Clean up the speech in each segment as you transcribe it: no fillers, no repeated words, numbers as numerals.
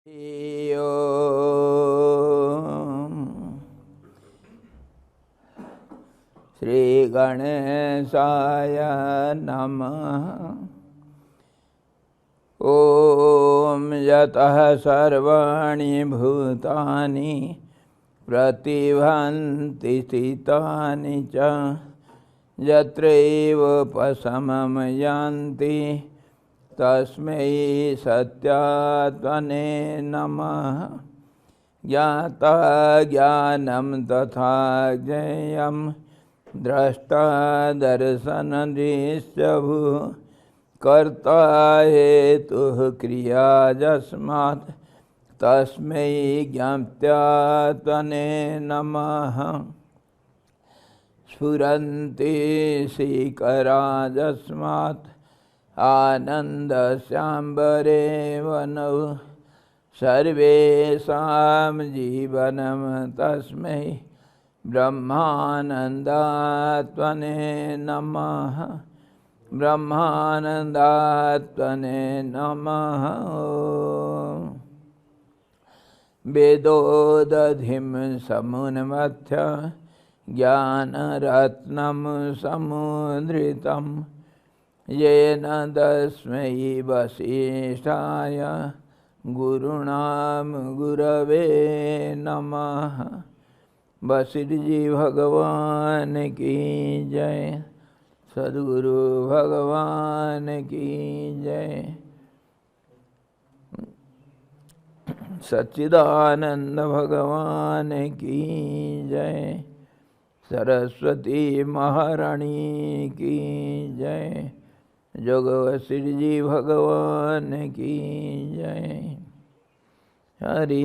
श्री गणेशाय नमः। ओम यतः सर्वाणि भूतानि प्रतिभान्ति स्थितानि च यत्रैव उपशमं यान्ति तस्मै सत्यात्मने नमः। ज्ञाता ज्ञानं तथा ज्ञेयं द्रष्टा दर्शनदृश्यभूः कर्ता हेतुः क्रिया यस्मात् तस्मै ज्ञात्यात्मने नमः। स्फुरन्ति शिखरा यस्मात् आनन्दस्याम्बरे वनौ सर्वेषां जीवनं तस्मै ब्रह्मानन्दात्मने नमः। ब्रह्मानन्दात्मने नमः। वेदोदधिं समुन्मथ्य ज्ञानरत्नं समुद्रितं येन तस्मै वसिष्ठाय गुरुणां गुरवे नमः। वशिष्ठ जी भगवान की जय। सद्गुरु भगवान की जय। सच्चिदानंद भगवान की जय। सरस्वती महारानी की जय। जोग वशिष्ठ जी भगवान की जय। हरि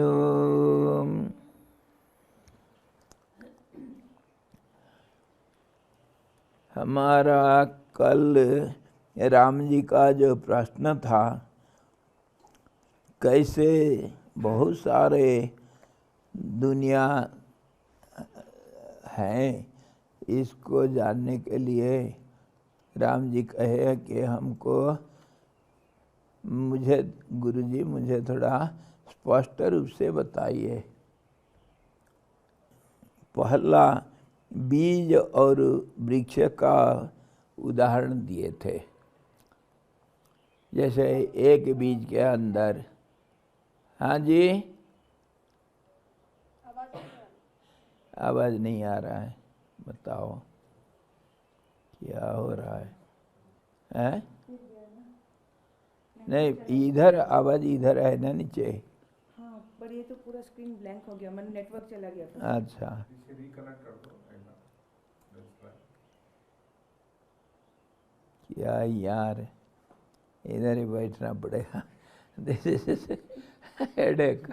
ओम। हमारा कल राम जी का जो प्रश्न था, कैसे बहुत सारे दुनिया हैं, इसको जानने के लिए राम जी कहे कि हमको गुरुजी मुझे थोड़ा स्पष्ट रूप से बताइए। पहला बीज और वृक्ष का उदाहरण दिए थे। जैसे एक बीज के अंदर, हाँ जी, आवाज नहीं आ रहा है, बताओ क्या हो रहा है? हैं? नहीं, इधर आवाज इधर है ना नीचे। हाँ, पर ये तो पूरा स्क्रीन ब्लैंक हो गया, मैंने नेटवर्क चला गया था। अच्छा, क्या यार, इधर ही बैठना पड़ेगा। This is headache.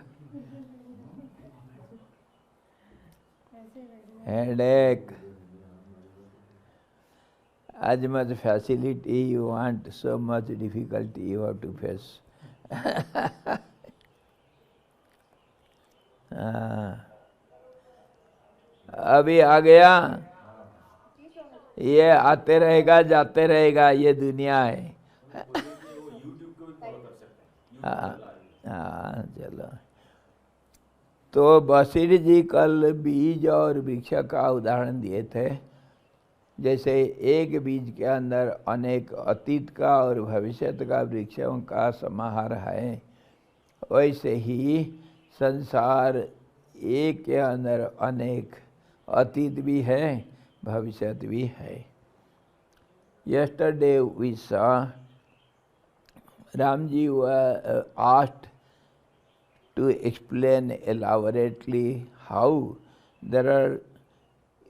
Headache. As much facility you want, so much difficulty you have to face. अभी आ गया। ये आते रहेगा जाते रहेगा, ये दुनिया है। हाँ चलो। तो वशिष्ठ जी कल बीज और वृक्ष का उदाहरण दिए थे। जैसे एक बीज के अंदर अनेक अतीत का और भविष्य का वृक्षों का समाहार है, वैसे ही संसार एक के अंदर अनेक अतीत भी है, भविष्य भी है। Yesterday we saw Ramji was asked to explain elaborately how there are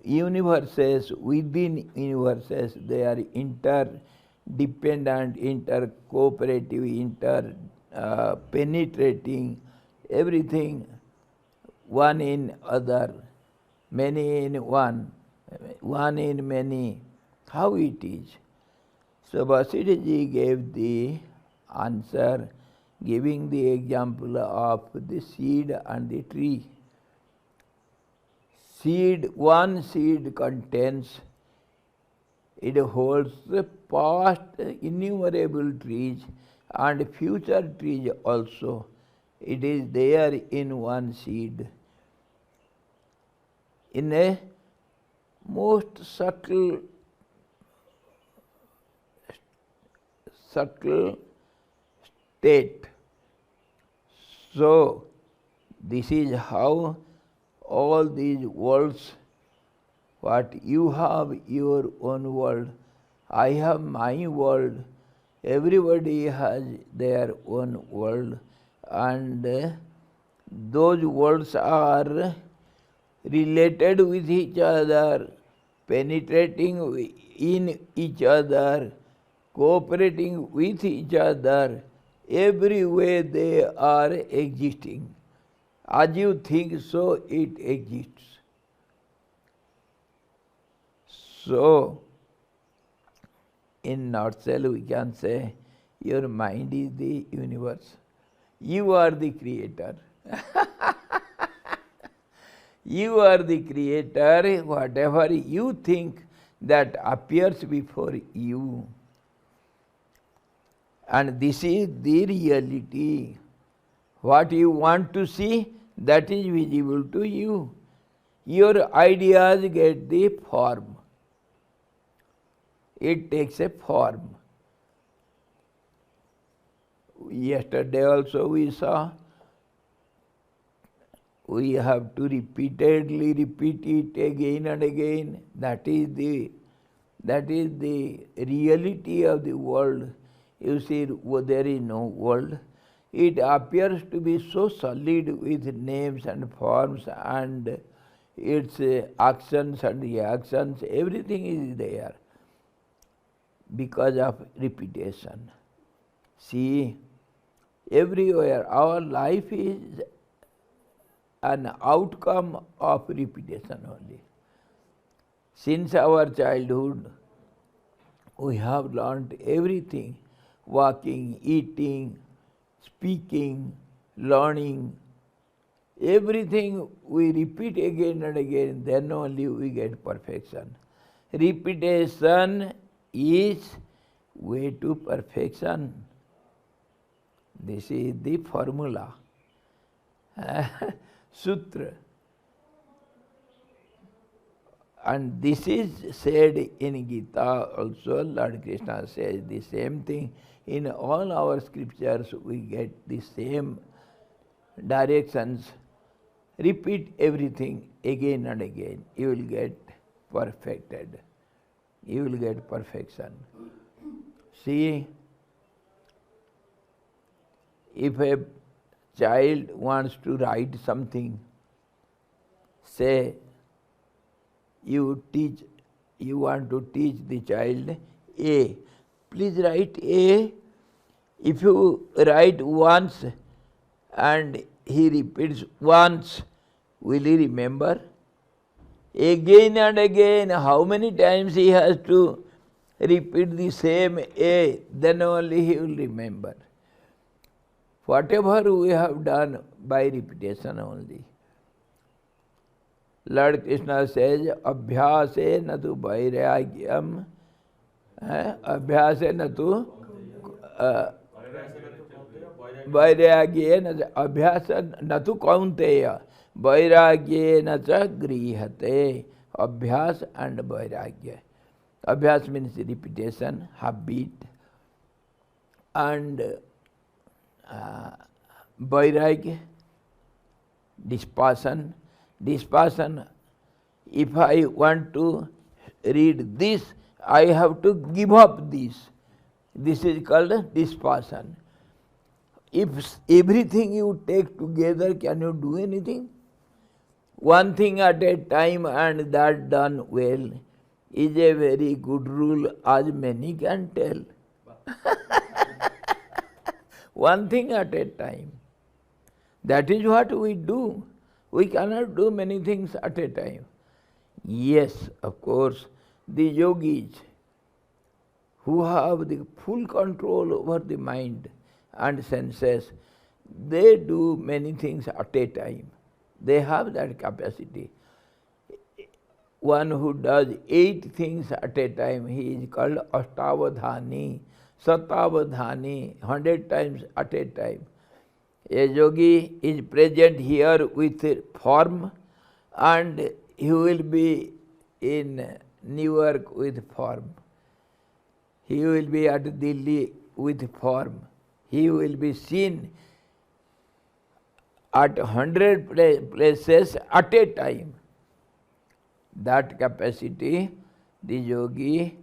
universes within universes. They are interdependent, inter-cooperative, penetrating, everything one in other, many in one, one in many. How it is? So Vasistha ji gave the answer, giving the example of the seed and the tree. One seed contains, it holds the past innumerable trees and future trees also. It is there in one seed, in a most subtle state. So, this is how all these worlds, what you have your own world, I have my world, everybody has their own world, and those worlds are related with each other, penetrating in each other, cooperating with each other. Every way they are existing. As you think, so it exists. So, in nutshell, we can say your mind is the universe. You are the creator. You are the creator. Whatever you think, that appears before you. And this is the reality. What you want to see, that is visible to you. Your ideas get the form. It takes a form. Yesterday also we saw, we have to repeatedly repeat it again and again. That is the reality of the world. You see, there is no world. It appears to be so solid with names and forms and its actions and reactions. Everything is there because of repetition. See, everywhere our life is an outcome of repetition only. Since our childhood, we have learned everything: walking, eating, speaking, learning. Everything we repeat again and again, then only we get perfection. Repetition is way to perfection. This is the formula. Sutra. And this is said in Gita also. Lord Krishna says the same thing. In all our scriptures we get the same directions. Repeat everything again and again. You will get perfected. You will get perfection. See, if a child wants to write something, say you want to teach the child A. Please write A. If you write once and he repeats once, will he remember? Again and again, how many times he has to repeat the same A, then only he will remember. Whatever we have done by repetition only. Lord Krishna says, Abhyase na tu vairagyam, Abhyase na tu vairagye abhyasa na tu kaunteya, vairagye na cha grihate. Abhyas and vairagya. Abhyas means repetition, habit, and vairagya, dispassion. Dispassion, if I want to read this, I have to give up this. This is called dispassion. If everything you take together, can you do anything? One thing at a time, and that done well, is a very good rule, as many can tell. One thing at a time. That is what we do. We cannot do many things at a time. Yes, of course, the yogis who have the full control over the mind and senses, they do many things at a time. They have that capacity. One who does 8 things at a time, he is called Astavadhani, Satavadhani, 100 times at a time. A yogi is present here with form, and he will be in New York with form. He will be at Delhi with form. He will be seen at 100 places at a time. That capacity the yogi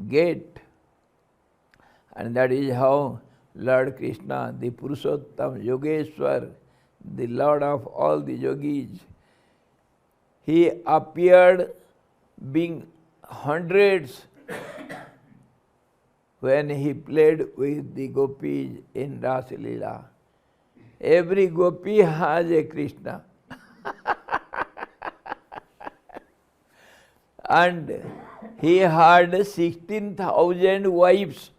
get. And that is how Lord Krishna, the Purushottam, Yogeshwar, the Lord of all the yogis, he appeared being hundreds when he played with the gopis in Rasa Leela. Every gopi has a Krishna. And he had 16,000 wives.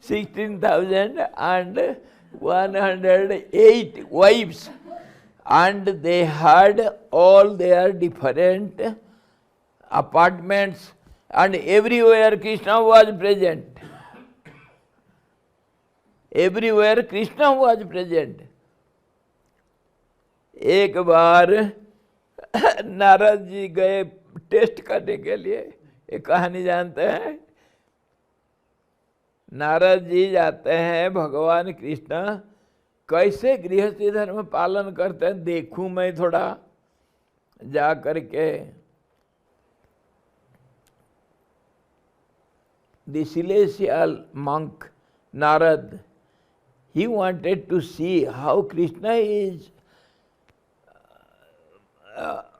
16,108 wives. And they had all their different apartments, and everywhere Krishna was present. Everywhere Krishna was present. एक बार नारद जी गए test करने के लिए, ये कहानी जानते हैं? नारद जी जाते हैं, भगवान कृष्ण कैसे गृहस्थी धर्म पालन करते हैं देखूं मैं थोड़ा जा करके. The celestial monk Narad, he wanted to see how Krishna is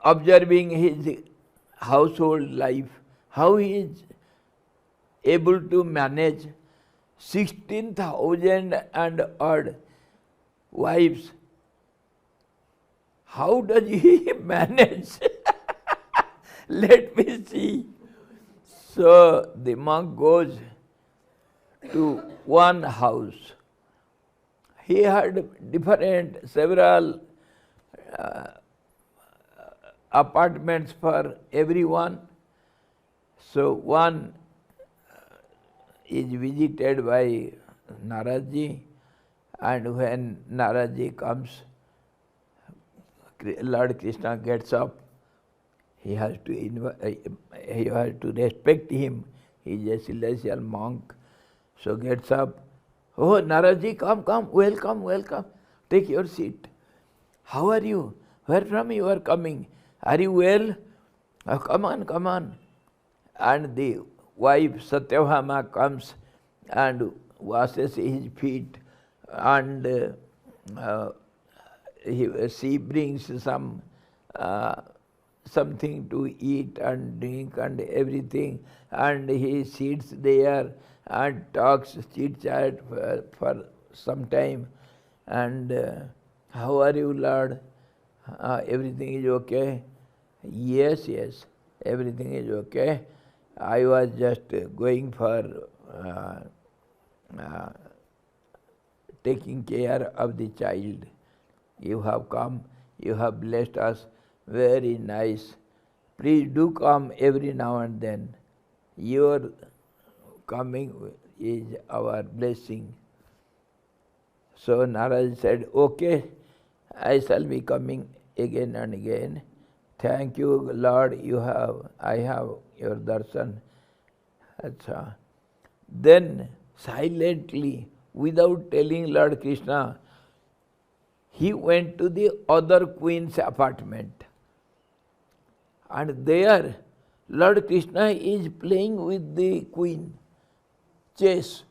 observing his household life, how he is able to manage 16,000 and odd wives. How does he manage? Let me see. So the monk goes to one house. He had several apartments for everyone. So one is visited by Naradji, and when Naradji comes, Lord Krishna gets up. He has to respect him. He is a celestial monk. So gets up. Oh, Naradji, come, welcome. Take your seat. How are you? Where from you are coming? Are you well? Oh, come on. And the wife Satyabhama comes and washes his feet, and she brings something to eat and drink and everything, and he sits there and talks, chit-chat for some time. And how are you, Lord? Everything is okay? Yes, everything is okay. I was just going for taking care of the child. You have come, you have blessed us, very nice. Please do come every now and then. Your coming is our blessing. So Narad said, okay, I shall be coming again and again. Thank you, Lord, I have your darshan. Achha. Then silently, without telling Lord Krishna, he went to the other queen's apartment. And there, Lord Krishna is playing with the queen, chess.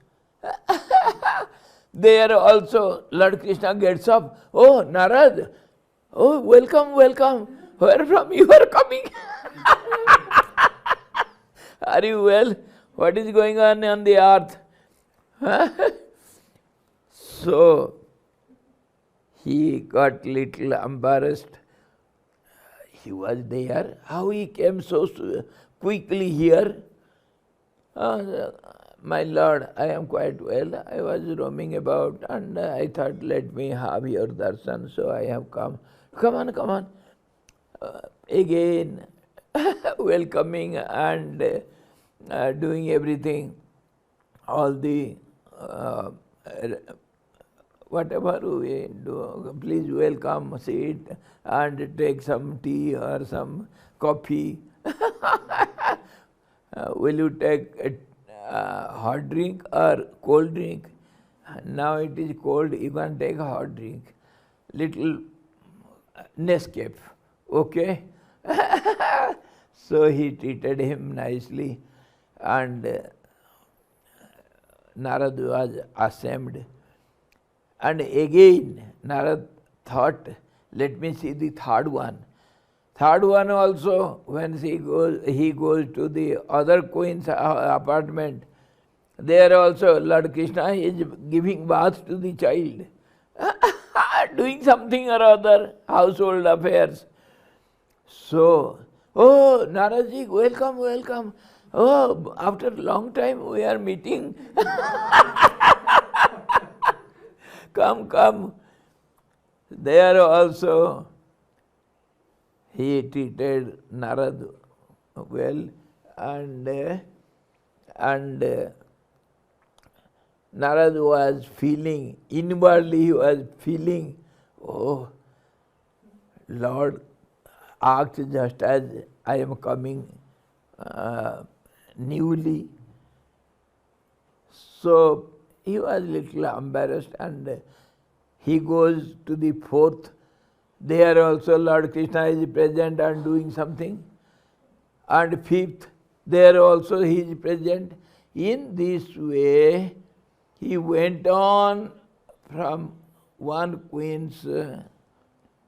There also, Lord Krishna gets up. Oh, Narad, oh, welcome. Where from you are coming? Are you well? What is going on the earth? So, he got little embarrassed. He was there. How he came so quickly here? My Lord, I am quite well. I was roaming about and I thought, let me have your darshan, so I have come. Come on. Again, welcoming and doing everything, all the uh, whatever we do, please welcome, sit and take some tea or some coffee. Will you take a hot drink or cold drink? Now it is cold, you can take a hot drink. Little Nescafe, okay? So he treated him nicely, and Narad was ashamed. And again Narad thought, let me see the third one. Third one also, when he goes to the other queen's apartment. There also Lord Krishna is giving bath to the child, doing something or other, household affairs. So, oh, Naraji, welcome, welcome. Oh, after a long time we are meeting. Come, come. There also he treated Narad well, and Narad was feeling, inwardly he was feeling, oh, Lord acts just as I am coming newly. So he was little embarrassed, and he goes to the fourth. There also Lord Krishna is present and doing something. And fifth, there also he is present. In this way, he went on from one queen's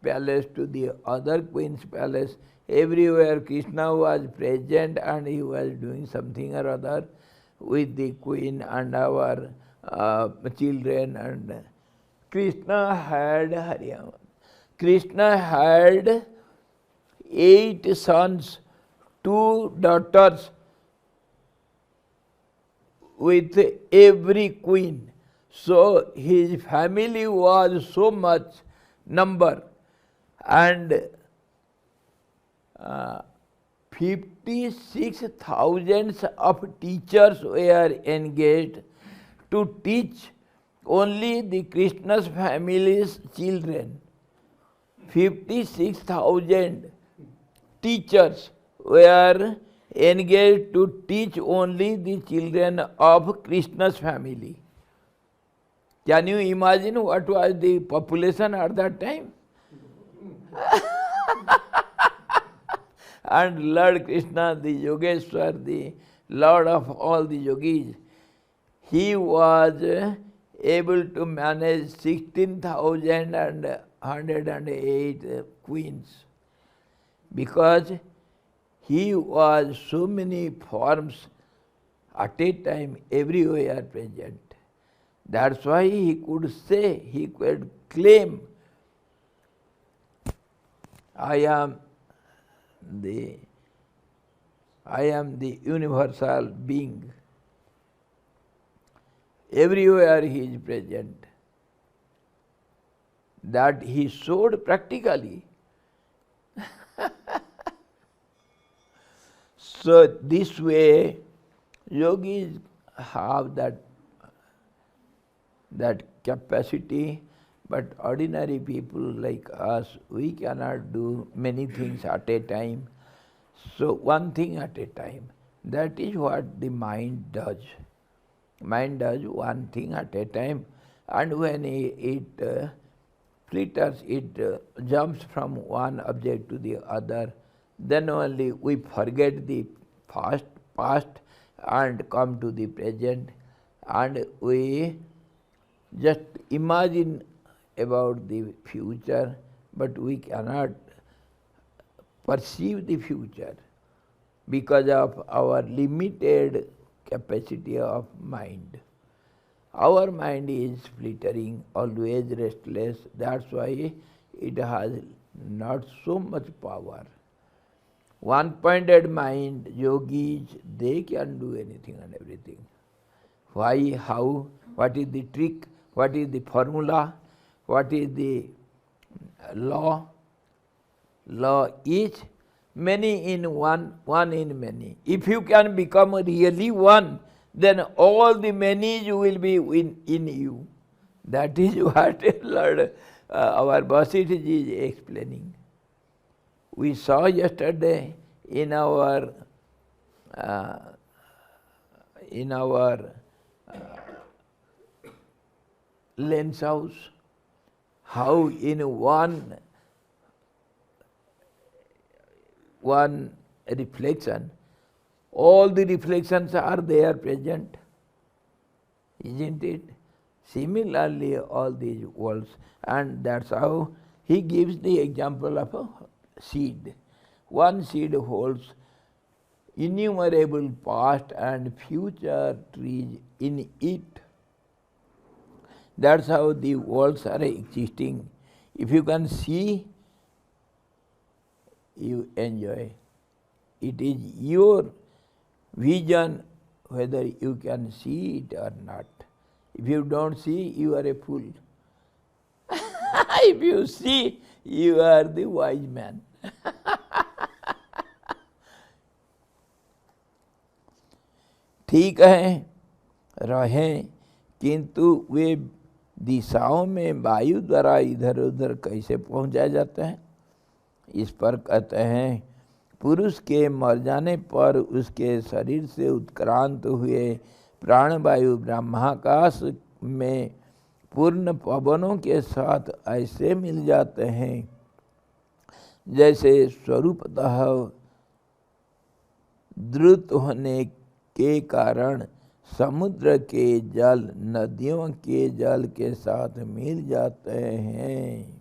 palace to the other queen's palace. Everywhere Krishna was present, and he was doing something or other with the queen and our children. And Krishna had 8 sons, 2 daughters with every queen. So his family was so much number, and 56,000 of teachers were engaged to teach only the Krishna's family's children. 56,000 teachers were engaged to teach only the children of Krishna's family. Can you imagine what was the population at that time? And Lord Krishna, the Yogeshwar, the Lord of all the yogis, he was able to manage 16,108 queens, because he was so many forms at a time everywhere present. That's why he could say, he could claim, I am the universal being. Everywhere he is present. That he showed practically. So this way, yogis have that capacity, but ordinary people like us, we cannot do many things at a time. So one thing at a time. That is what the mind does. Mind does one thing at a time, and when it flitters, it jumps from one object to the other, then only we forget the past and come to the present, and we just imagine about the future, but we cannot perceive the future because of our limited capacity of mind. Our mind is flittering, always restless. That's why it has not so much power. One-pointed mind, yogis, they can do anything and everything. Why, how, what is the trick, what is the formula, what is the law? Law is many in one, one in many. If you can become really one, then all the many will be in you. That is what Lord our Vasistha ji is explaining. We saw yesterday in our lens house how in one reflection, all the reflections are there present, isn't it? Similarly, all these worlds, and that's how he gives the example of a seed. One seed holds innumerable past and future trees in it. That's how the worlds are existing. If you can see, you enjoy. It is your vision whether you can see it or not. If you don't see, you are a fool. If you see, you are the wise man. ठीक है रहें, किंतु वे दिशाओं में वायु द्वारा इधर उधर कैसे पहुंचाए जाते हैं, इस पर कहते हैं पुरुष के मर जाने पर उसके शरीर से उत्क्रांत हुए प्राणवायु ब्रह्माकाश में पूर्ण पवनों के साथ ऐसे मिल जाते हैं जैसे स्वरूपतः द्रुत होने के कारण समुद्र के जल नदियों के जल के साथ मिल जाते हैं.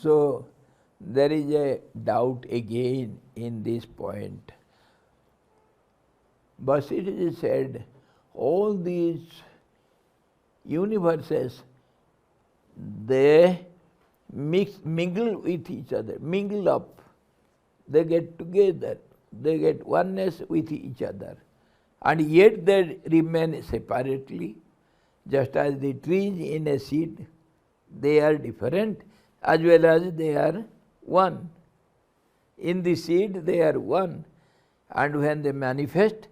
So there is a doubt again in this point. Vasistha said, all these universes, they mingle with each other, mingle up. They get together, they get oneness with each other. And yet they remain separately, just as the trees in a seed, they are different as well as they are one. In the seed they are one, and when they manifest,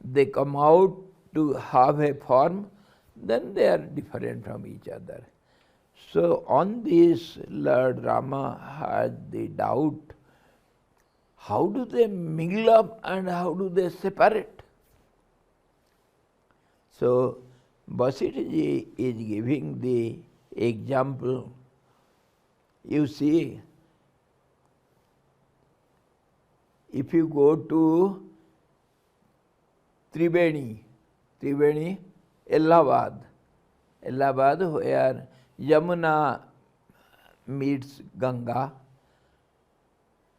they come out to have a form, then they are different from each other. So on this, Lord Rama had the doubt, how do they mingle up and how do they separate? So Vasistha ji is giving the example. You see, if you go to Triveni, Allahabad, where Yamuna meets Ganga,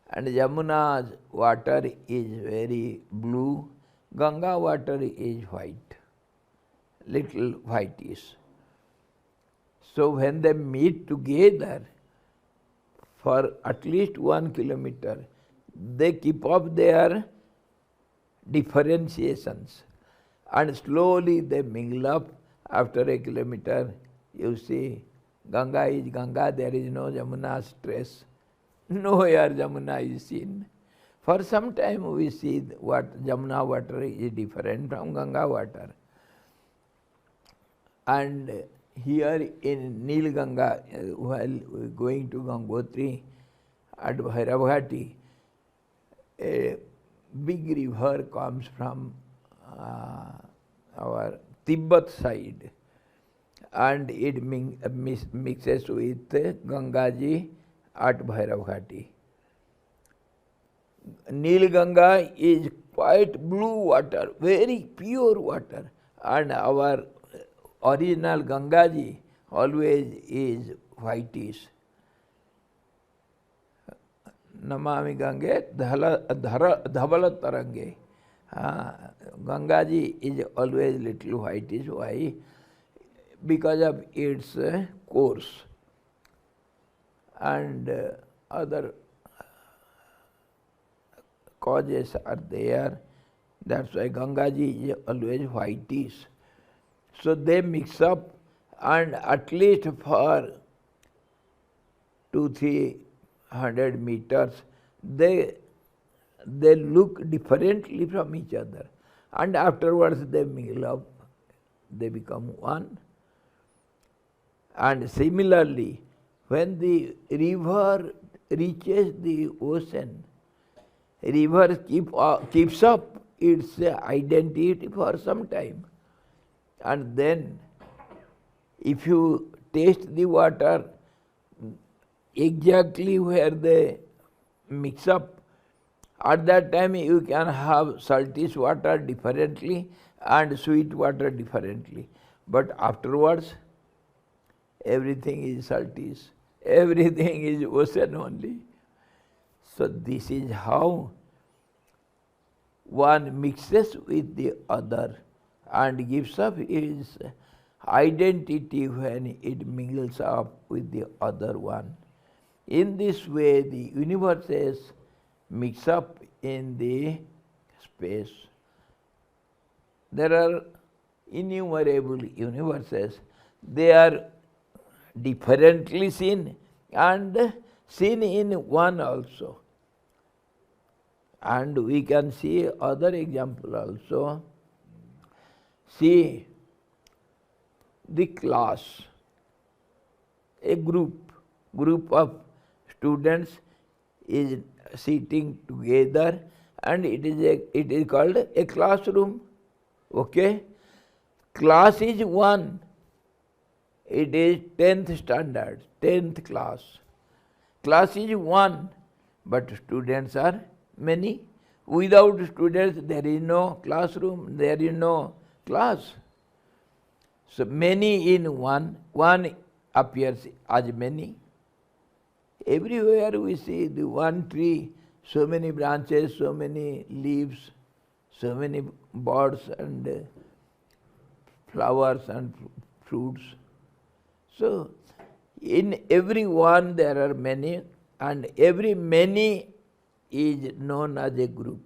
and Yamuna's water is very blue, Ganga water is white, little whitish. So when they meet together for at least 1 kilometer, they keep up their differentiations and slowly they mingle up. After a kilometer, you see Ganga is Ganga, there is no Yamuna's trace. Nowhere Yamuna is seen. For some time we see what Yamuna water is different from Ganga water. And here in Nil Ganga, while going to Gangotri at Bhairavghati, a big river comes from our Tibet side and it mixes with Gangaji at Bhairavghati. Nil Ganga is quite blue water, very pure water, and our original Gangaji always is whitish. Namami Gange Dhavala Tarange. Gangaji is always little whitish. Why? Because of its course and other causes are there. That's why Gangaji is always whitish. So they mix up, and at least for 200-300 meters, they look differently from each other. and afterwards they mingle up, they become one. And similarly, when the river reaches the ocean, river keeps up its identity for some time. And then if you taste the water exactly where they mix up, at that time you can have saltish water differently and sweet water differently. But afterwards, everything is saltish, everything is ocean only. So this is how one mixes with the other and gives up its identity when it mingles up with the other one. In this way, the universes mix up in the space. There are innumerable universes. They are differently seen and seen in one also. And we can see other example also. See, the class, a group of students is sitting together, and it is called a classroom. Okay? Class is one. It is 10th standard, 10th class. Class is one, but students are many. Without students, there is no classroom, there is no class. So many in one appears as many. Everywhere we see the one tree, so many branches, so many leaves, so many birds and flowers and fruits. So in every one there are many, and every many is known as a group.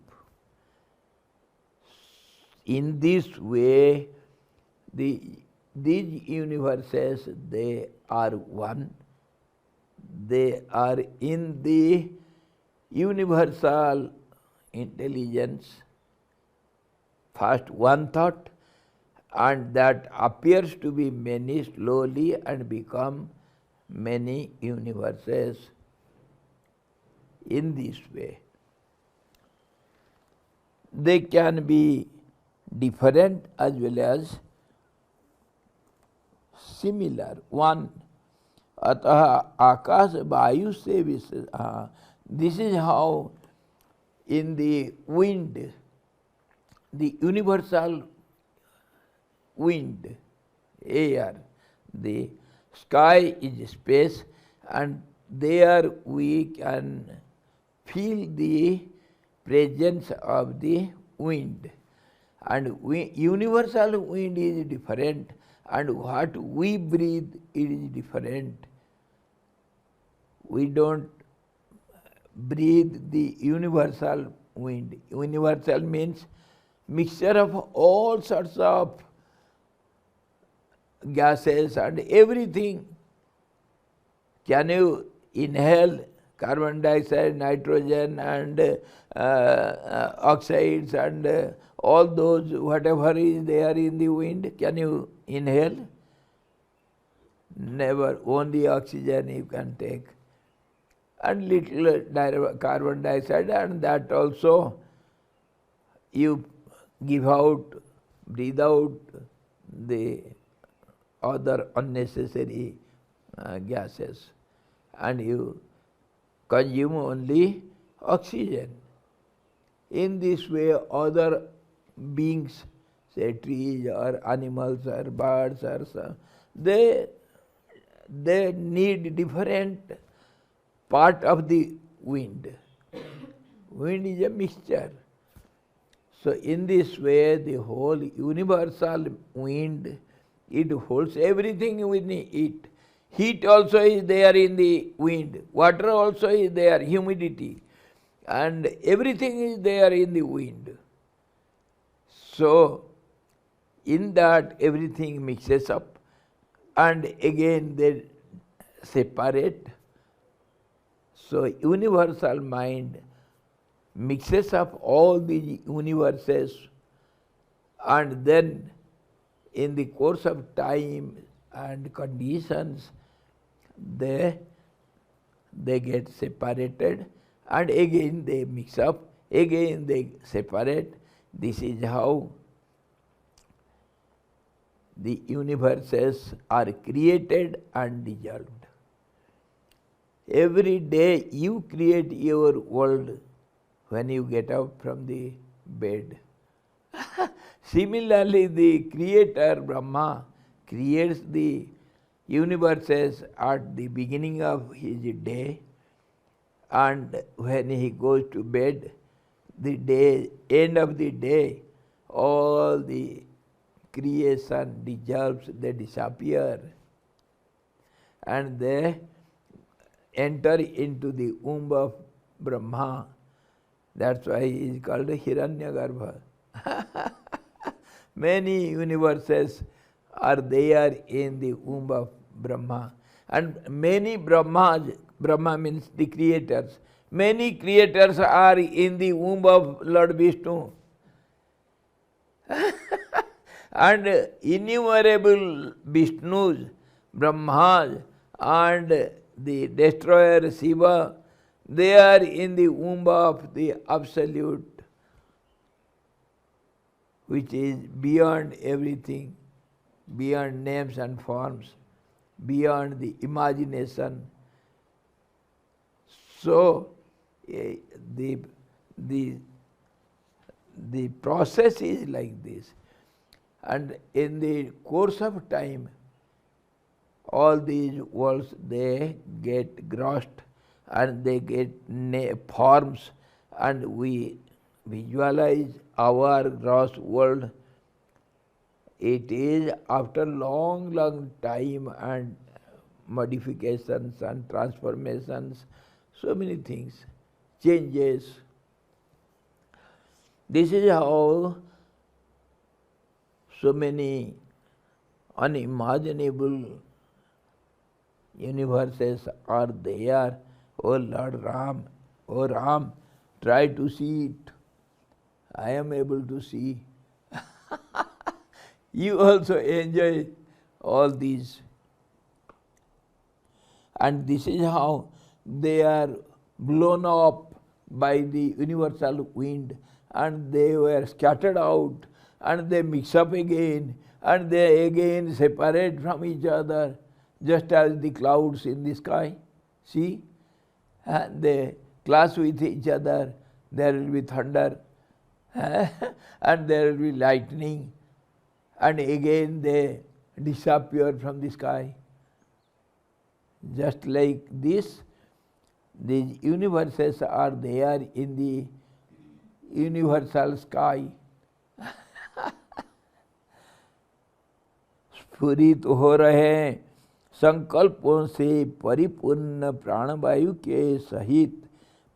In this way, these universes, they are one. They are in the universal intelligence. First one thought, and that appears to be many slowly and become many universes in this way. They can be different as well as similar. One, atah आकाश वायु से विशेष. This is how in the wind, the universal wind, air, the sky is space, and there we can feel the presence of the wind. And universal wind is different, and what we breathe, it is different. We don't breathe the universal wind. Universal means mixture of all sorts of gases and everything. Can you inhale carbon dioxide, nitrogen and oxides and all those, whatever is there in the wind? Can you inhale? Never. Only oxygen you can take. And little carbon dioxide, and that also you give out, breathe out the other unnecessary gases, and you consume only oxygen. In this way, other beings, say trees or animals or birds, or they need different part of the wind. Wind is a mixture. So in this way, the whole universal wind, it holds everything within it. Heat also is there in the wind. Water also is there, humidity. And everything is there in the wind. So in that everything mixes up, and again they separate. So universal mind mixes up all the universes And then in the course of time and conditions, they get separated, and again they mix up, again they separate. This is how the universes are created and dissolved. Every day you create your world when you get up from the bed. Similarly, the Creator Brahma creates the universes at the beginning of his day, and when he goes to bed, the day, end of the day, all the creation dissolves, they disappear, and they enter into the womb of Brahma. That's why he is called Hiranyagarbha. Many universes are there in the womb of Brahma. And many Brahmas, Brahma means the creators, many creators are in the womb of Lord Vishnu. And innumerable Vishnus, Brahmas, and the destroyer Shiva, they are in the womb of the Absolute, which is beyond everything, beyond names and forms, beyond the imagination. So the process is like this. And in the course of time, all these worlds, they get grossed and they get forms, and we visualize our gross world. It is after long time and modifications and transformations, so many things, changes. This is how so many unimaginable universes are there. Oh Lord Ram, oh Ram, try to see it. I am able to see. You also enjoy all these. And this is how they are blown up by the universal wind, and they were scattered out, and they mix up again, and they again separate from each other, just as the clouds in the sky. See? And they clash with each other. There will be thunder, and there will be lightning, and again they disappear from the sky. Just like this, these universes are there in the universal sky. स्फुरित हो रहे संकल्पों से परिपूर्ण प्राणवायु के सहित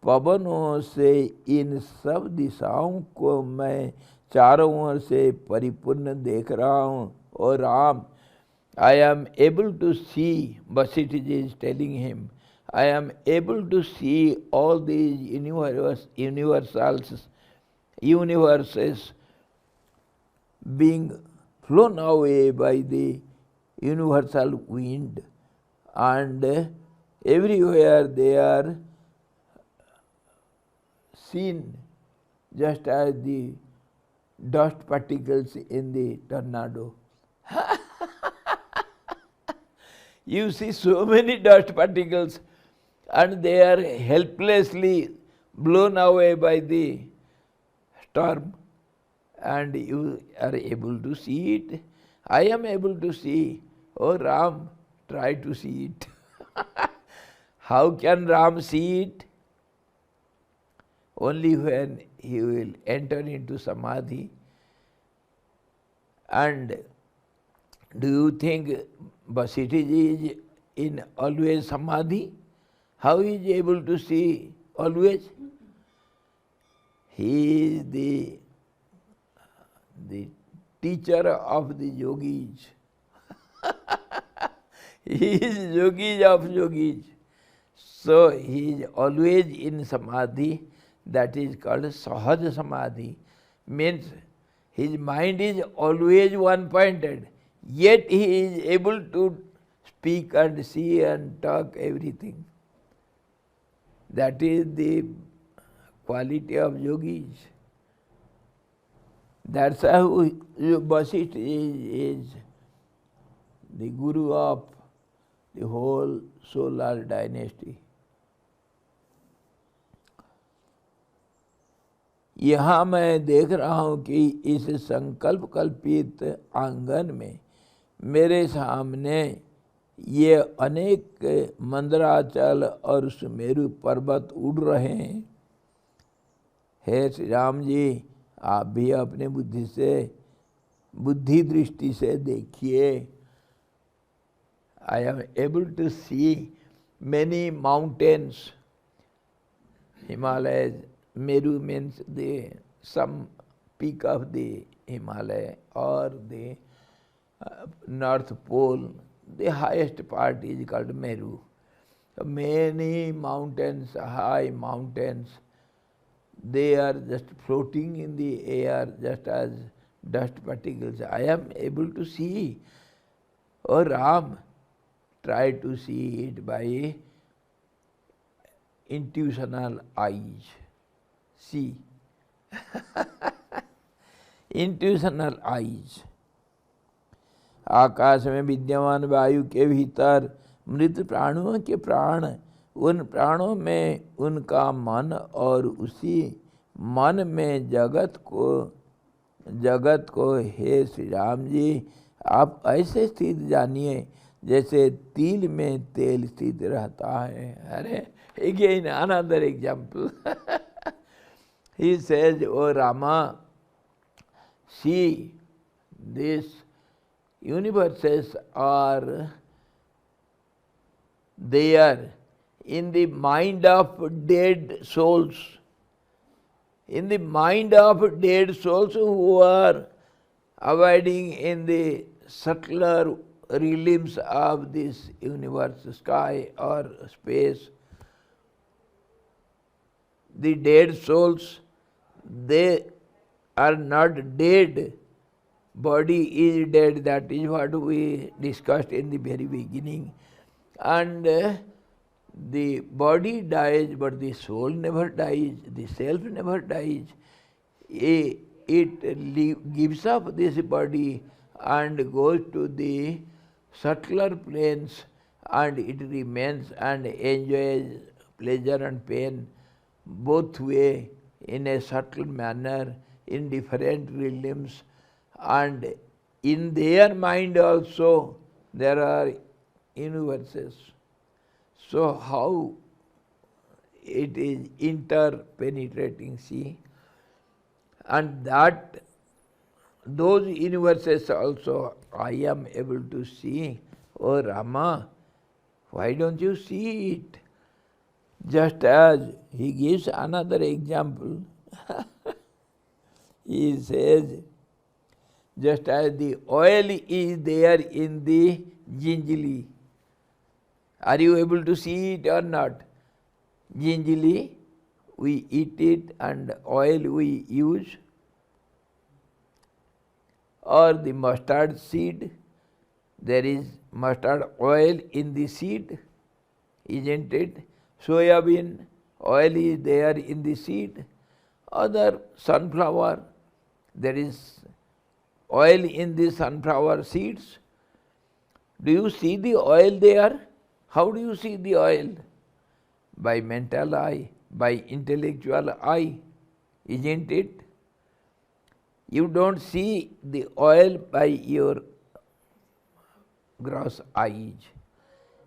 पवनों से इन सब दिशाओं को मैं चारों ओर से परिपूर्ण देख रहा हूँ. और Ram, I am able to see, Vasistha is telling him, I am able to see all these universes being flown away by the universal wind, and everywhere they are seen just as the dust particles in the tornado. You see so many dust particles, and they are helplessly blown away by the storm, and you are able to see it. I am able to see. Oh Ram, try to see it. How can Ram see it? Only when he will enter into samadhi. And do you think Vasistha is in always samadhi? How is he able to see always? He is the teacher of the yogis. He is yogis of yogis. So he is always in samadhi. That is called Sahaj Samadhi. Means His mind is always one-pointed, yet he is able to speak and see and talk everything. That is the quality of yogis. That's how Vasistha is the guru of the whole solar dynasty. यहाँ मैं देख रहा हूँ कि इस संकल्प कल्पित आंगन में मेरे सामने ये अनेक मंदराचल और सुमेरु पर्वत उड़ रहे हैं। हे श्री राम जी, आप भी अपने बुद्धि दृष्टि से देखिए। I am able to see many mountains. Himalayas, Meru means some peak of the Himalaya or the North Pole. The highest part is called Meru. So many mountains, high mountains, they are just floating in the air just as dust particles. I am able to see. Oh Ram, try to see it by intuitional eyes. See. Intuitional eyes. आकाश में विद्यमान वायु के भीतर मृत प्राणों के प्राण, उन प्राणों में उनका मन और उसी मन में जगत को हे श्री राम जी, आप ऐसे स्थित जानिए जैसे तिल में तेल स्थित रहता है। अरे again another example. He says, "O Rama, see, these universes are there in the mind of dead souls. In the mind of dead souls who are abiding in the subtler realms of this universe, sky or space. The dead souls, they are not dead. Body is dead, that is what we discussed in the very beginning. And the body dies, but the soul never dies, the self never dies. It gives up this body and goes to the subtler planes, and it remains and enjoys pleasure and pain both way in a subtle manner in different realms. And in their mind also there are universes. So how it is interpenetrating, see? And that those universes also I am able to see. Oh Rama, why don't you see it? Just as he gives another example. He says, just as the oil is there in the ginjali, are you able to see it or not? Ginjali, we eat it, and oil we use. Or the mustard seed, there is mustard oil in the seed, isn't it? Soya bean, oil is there in the seed. Other sunflower, there is oil in the sunflower seeds. Do you see the oil there? How do you see the oil? By mental eye, by intellectual eye, isn't it? You don't see the oil by your gross eyes.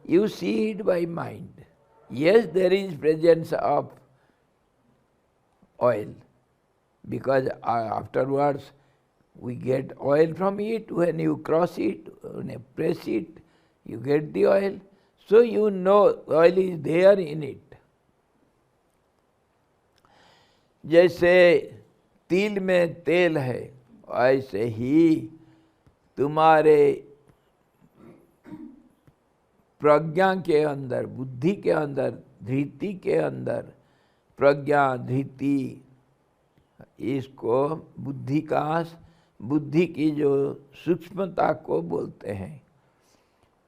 You see it by mind. Yes, there is presence of oil, because afterwards we get oil from it. When you cross it, when you press it, you get the oil. So you know oil is there in it. जैसे तिल में तेल है, ऐसे ही तुम्हारे प्रज्ञा के अंदर, बुद्धि के अंदर, धृति के अंदर, प्रज्ञा धृति, इसको बुद्धि का बुद्धि की जो सूक्ष्मता को बोलते हैं।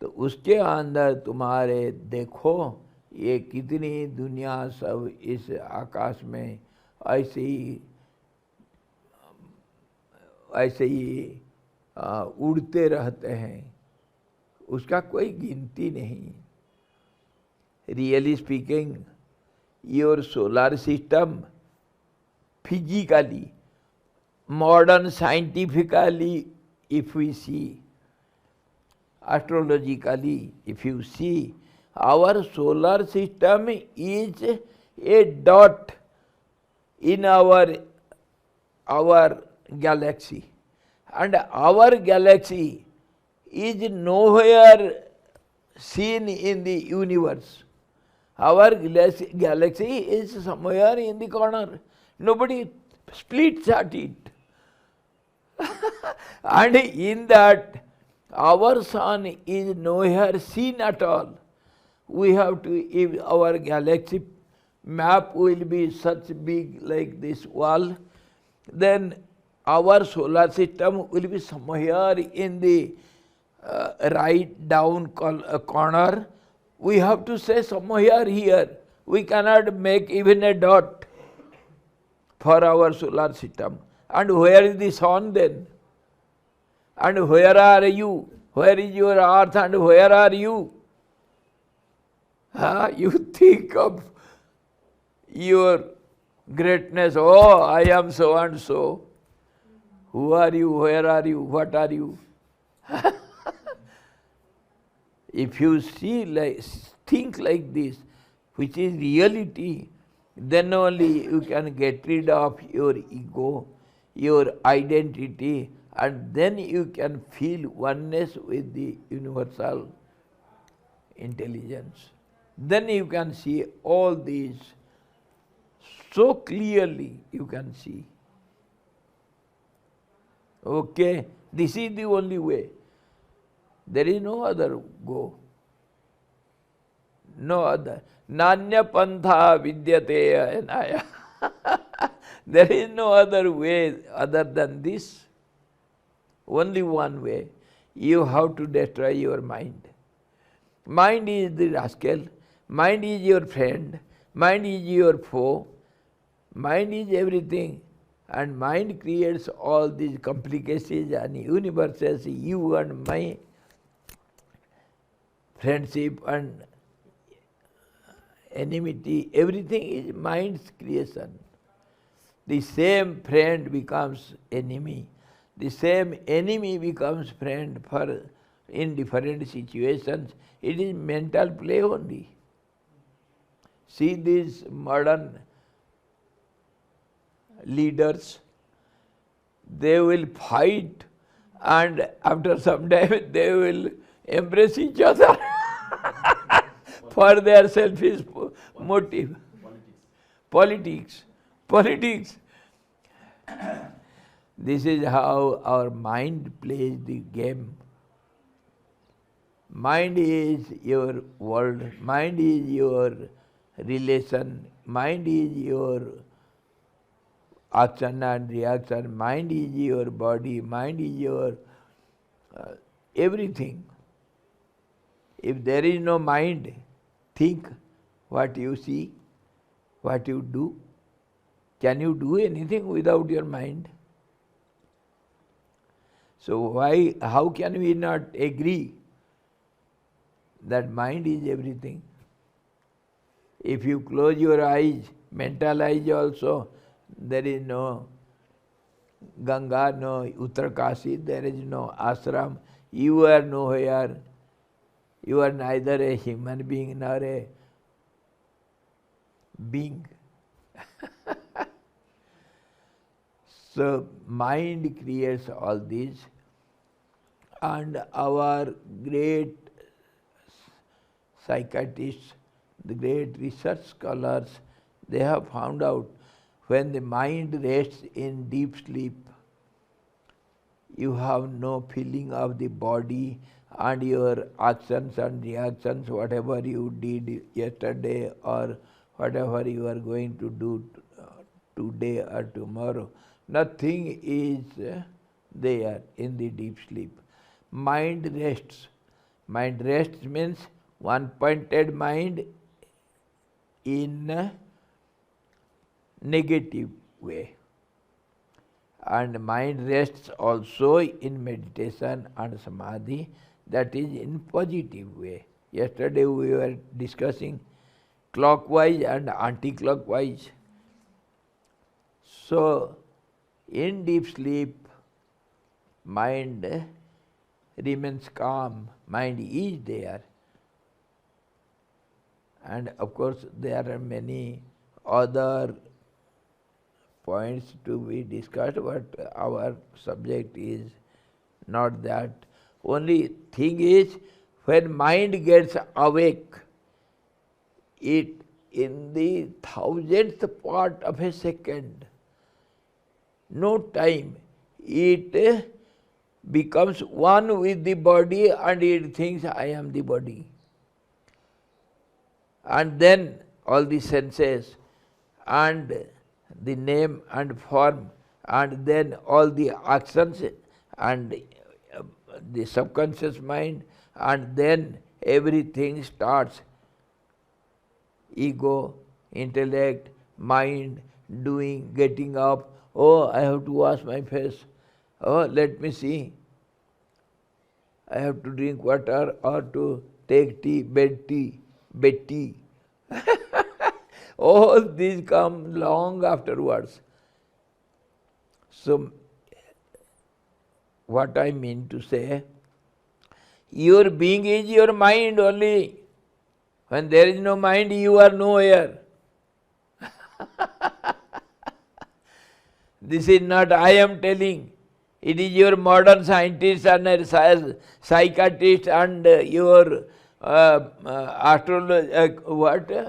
तो उसके अंदर तुम्हारे देखो ये कितनी दुनिया सब इस आकाश में ऐसे ही उड़ते रहते हैं, उसका कोई गिनती नहीं। Really speaking, your solar system physically, modern scientifically, if we see, astrologically, if you see, our solar system is a dot in our galaxy, and our galaxy is nowhere seen in the universe. Our galaxy is somewhere in the corner. Nobody splits at it. And in that, our sun is nowhere seen at all. We have to, if our galaxy map will be such big like this wall, then our solar system will be somewhere in the right down corner. We have to say somewhere here. We cannot make even a dot for our solar system. And where is the sun then? And where are you? Where is your earth and where are you? You think of your greatness. Oh, I am so and so. Who are you? Where are you? What are you? If you think like this, which is reality, then only you can get rid of your ego, your identity, and then you can feel oneness with the universal intelligence. Then you can see all these so clearly, you can see. Okay, this is the only way. There is no other go. No other. Nanya pantha vidyate anaya. There is no other way other than this. Only one way. You have to destroy your mind. Mind is the rascal. Mind is your friend. Mind is your foe. Mind is everything. And mind creates all these complications and universes, you and my friendship and enmity, everything is mind's creation. The same friend becomes enemy. The same enemy becomes friend for in different situations. It is mental play only. See these modern leaders, they will fight and after some time they will embrace each other for their selfish motive. Politics. This is how our mind plays the game. Mind is your world, mind is your relation, mind is your action and reaction, mind is your body, mind is your everything. If there is no mind, think what you see, what you do. Can you do anything without your mind? So how can we not agree that mind is everything? If you close your eyes, mental eyes also, there is no Ganga, no Uttarkashi, there is no ashram, you are nowhere, you are neither a human being nor a being. So mind creates all these, and our great psychiatrists, the great research scholars, they have found out when the mind rests in deep sleep, you have no feeling of the body and your actions and reactions, whatever you did yesterday or whatever you are going to do today or tomorrow, nothing is there in the deep sleep. Mind rests. Mind rests means one-pointed mind in a negative way. And mind rests also in meditation and samadhi, that is in positive way. Yesterday we were discussing clockwise and anti-clockwise. So, in deep sleep, mind remains calm, mind is there. And of course, there are many other points to be discussed, but our subject is not that. Only thing is, when mind gets awake, it in the thousandth part of a second, no time, it becomes one with the body and it thinks, I am the body. And then all the senses and the name and form and then all the actions and the subconscious mind, and then everything starts. Ego, intellect, mind, doing, getting up. Oh, I have to wash my face. Oh, let me see. I have to drink water or to take tea, bed tea. All these come long afterwards. So, what I mean to say, your being is your mind only. When there is no mind, you are nowhere. This is not I am telling. It is your modern scientists and psychiatrists and your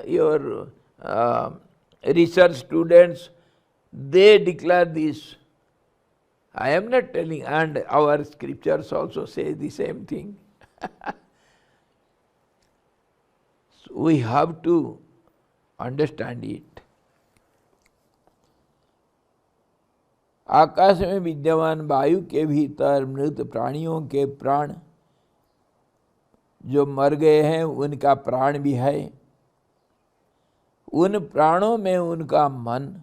your research students, they declare this. I am not telling, and our scriptures also say the same thing. So we have to understand it. आकाश में विद्यमान वायु के भीतर मृत प्राणियों के प्राण, जो मर गए हैं उनका प्राण भी है, उन प्राणों में उनका मन,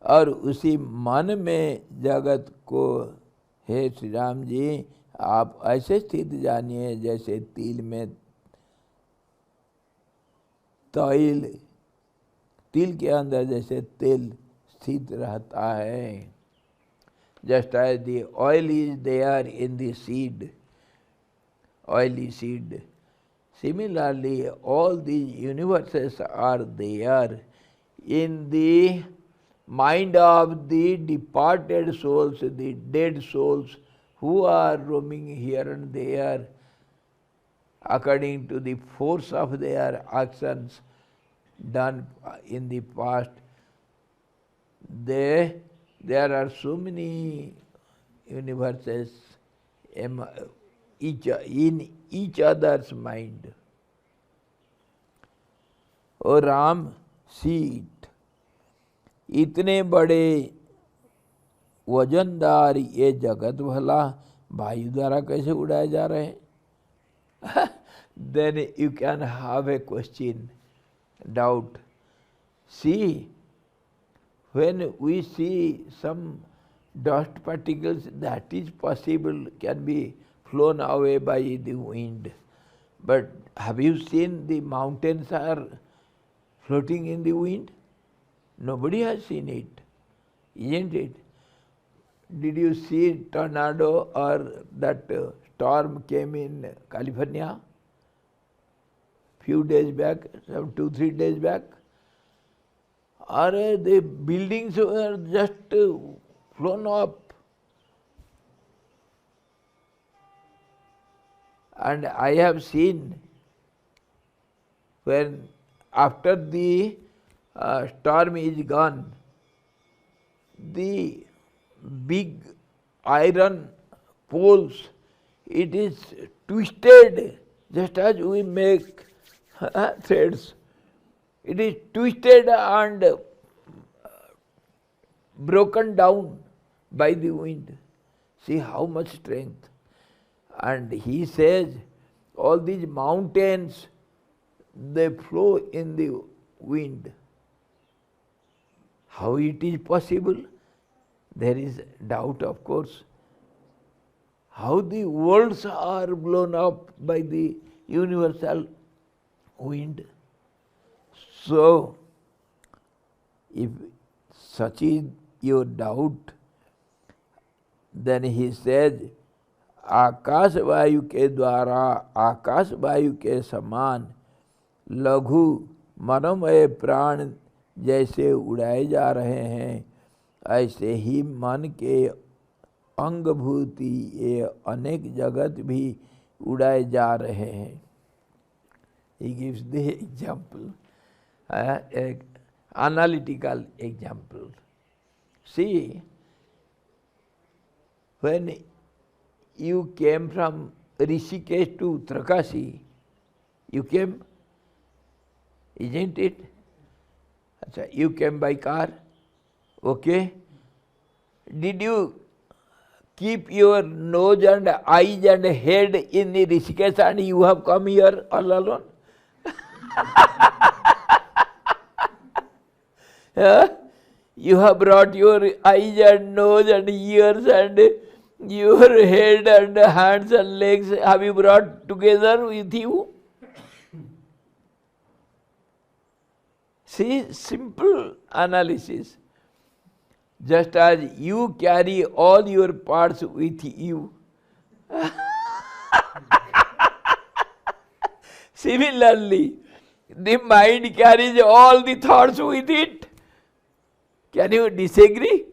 और उसी मन में जगत को, हे श्री राम जी, आप ऐसे स्थित जानिए जैसे तिल में तिल के अंदर जैसे तेल स्थित रहता है. Just as the oil is there in the seed, oily seed. Similarly, all these universes are there in the mind of the departed souls, the dead souls who are roaming here and there according to the force of their actions done in the past. There are so many universes in each other's mind. O Ram, see it. इतने बड़े वजनदार ये जगत भला वायु द्वारा कैसे उड़ाए जा रहे हैं? Then you can have a question, doubt. See, when we see some dust particles, that is possible, can be flown away by the wind. But have you seen the mountains are floating in the wind? Nobody has seen it, isn't it? Did you see tornado or that storm came in California few days back, some 2-3 days back? Or the buildings were just flown up. And I have seen when after the storm is gone, the big iron poles, it is twisted just as we make threads. It is twisted and broken down by the wind. See how much strength. And he says, all these mountains, they flow in the wind. How it is possible? There is doubt, of course. How the worlds are blown up by the universal wind. So, if such is your doubt, then he says, आकाश वायु के द्वारा आकाश वायु के समान लघु मनोमय प्राण जैसे उड़ाए जा रहे हैं, ऐसे ही मन के अंगभूति ये अनेक जगत भी उड़ाए जा रहे हैं. He gives the example, analytical example. See, when you came from Rishikesh to Uttarakanshi, you came, isn't it? Achha, you came by car, okay? Did you keep your nose and eyes and head in the Rishikesh and you have come here all alone? You have brought your eyes and nose and ears and your head and hands and legs, have you brought together with you? See, simple analysis. Just as you carry all your parts with you, similarly, the mind carries all the thoughts with it. Can you disagree?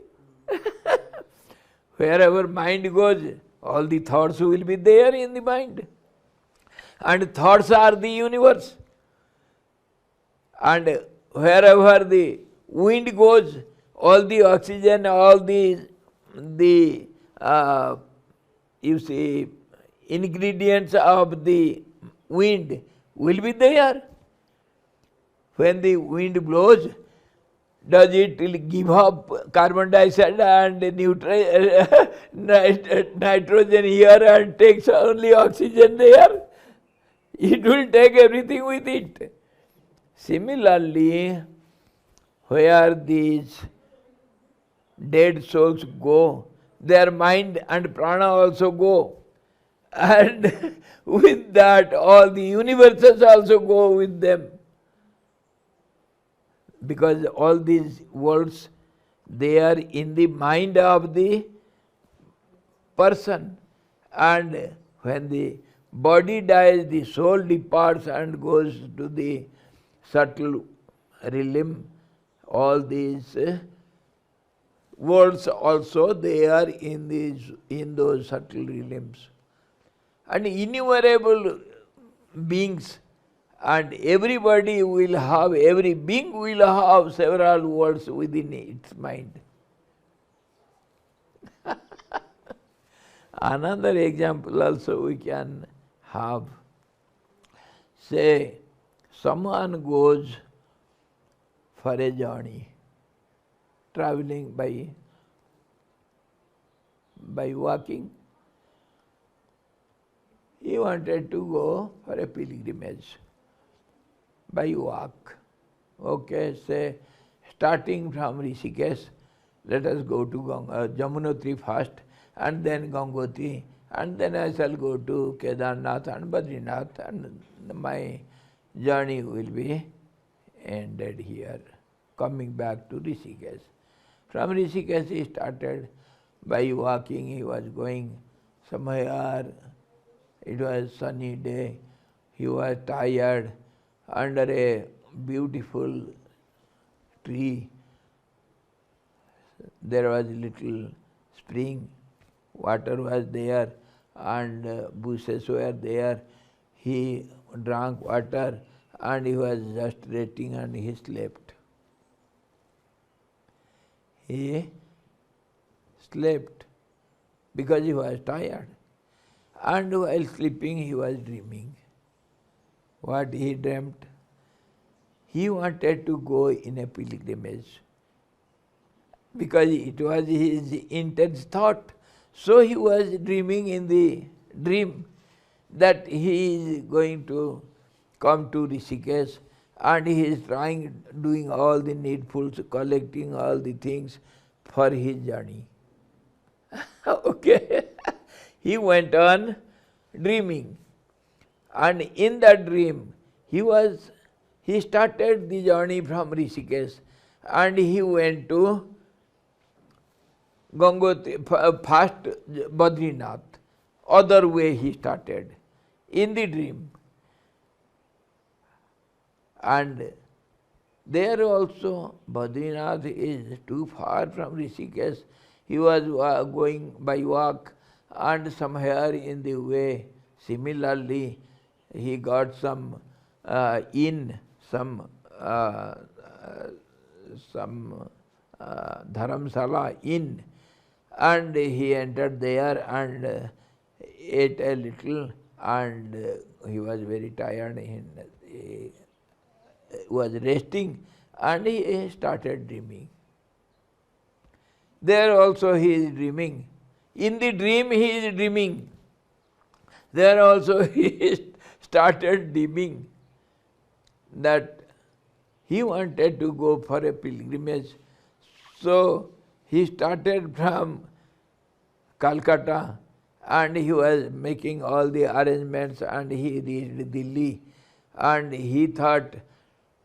Wherever mind goes, all the thoughts will be there in the mind. And thoughts are the universe. And wherever the wind goes, all the oxygen, all the you see, ingredients of the wind will be there. When the wind blows, does it give up carbon dioxide and nitrogen here and takes only oxygen there? It will take everything with it. Similarly, where these dead souls go, their mind and prana also go. And with that, all the universes also go with them. Because all these worlds, they are in the mind of the person. And when the body dies, the soul departs and goes to the subtle realm. All these worlds also, they are in those subtle realms. And innumerable beings, and everybody will have, every being will have several worlds within its mind. Another example also we can have. Say, someone goes for a journey, traveling by walking. He wanted to go for a pilgrimage by walk. Okay, say, starting from Rishikesh, let us go to Jamunotri first, and then Gangotri, and then I shall go to Kedarnath and Badrinath, and my journey will be ended here, coming back to Rishikesh. From Rishikesh he started by walking. He was going somewhere. It was sunny day. He was tired under a beautiful tree. There was a little spring, water was there, and bushes were there. He drank water and he was just resting and he slept. He slept because he was tired. And while sleeping he was dreaming. What he dreamt? He wanted to go in a pilgrimage because it was his intense thought So he was dreaming in the dream that he is going to come to Rishikesh, and he is doing all the needfuls, collecting all the things for his journey. Okay. He went on dreaming, and in that dream he started the journey from Rishikesh, and he went to Gangotri, first Badrinath. Other way he started in the dream. And there also Badrinath is too far from Rishikesh. He was going by walk, and somewhere in the way, similarly, he got some dharamsala inn, and he entered there and ate a little, and he was very tired. He was resting, and he started dreaming. There also he is dreaming. In the dream he is dreaming. There also he started dreaming that he wanted to go for a pilgrimage. So he started from Calcutta, and he was making all the arrangements, and he reached Delhi, and he thought,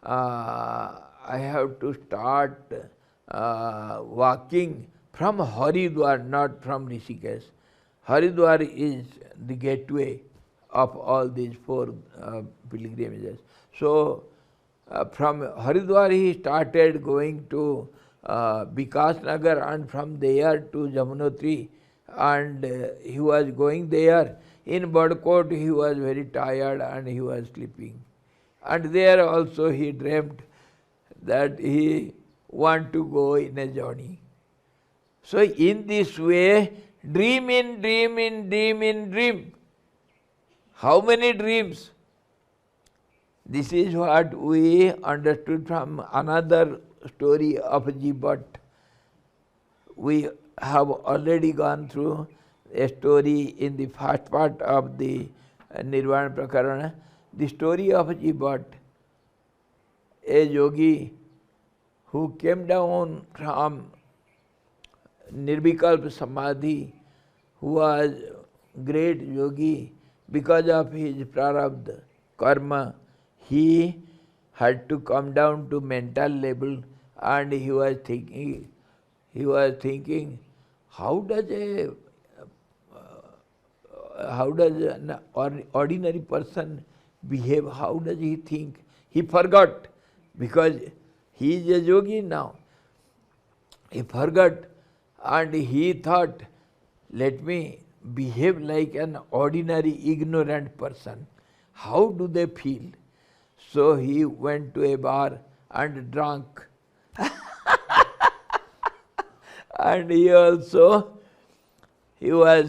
I have to start walking from Haridwar, not from Rishikesh. Haridwar is the gateway of all these four pilgrimages. So from Haridwar he started going to Vikas Nagar, and from there to Jamunotri, and he was going there. In Badkot he was very tired and he was sleeping. And there also he dreamt that he want to go in a journey. So in this way, dream in dream in dream in dream. How many dreams? This is what we understood from another story of Jivat. We have already gone through a story in the first part of the Nirvana Prakarana, the story of Jivat, a yogi who came down from Nirvikalpa Samadhi, who was great yogi. Because of his prarabdha, karma, he had to come down to mental level, and he was thinking, how does an ordinary person behave? How does he think? He forgot, because he is a yogi now. He forgot, and he thought, let me behave like an ordinary ignorant person. How do they feel? So he went to a bar and drank. And he was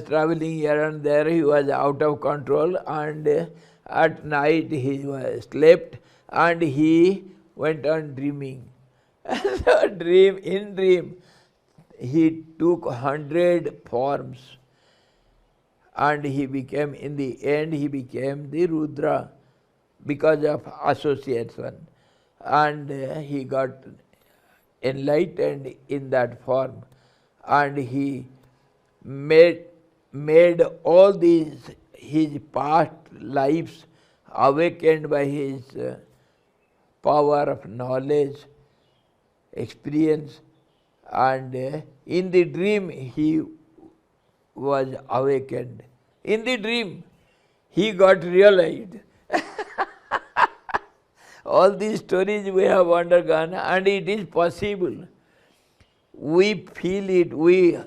traveling here and there, he was out of control, and at night he slept, and he went on dreaming. So in dream, he took 100 forms, and in the end he became the Rudra because of association, and he got enlightened in that form, and he made all these his past lives awakened by his power of knowledge, experience, and in the dream he was awakened. In the dream he got realized. All these stories we have undergone, and it is possible. We feel it, we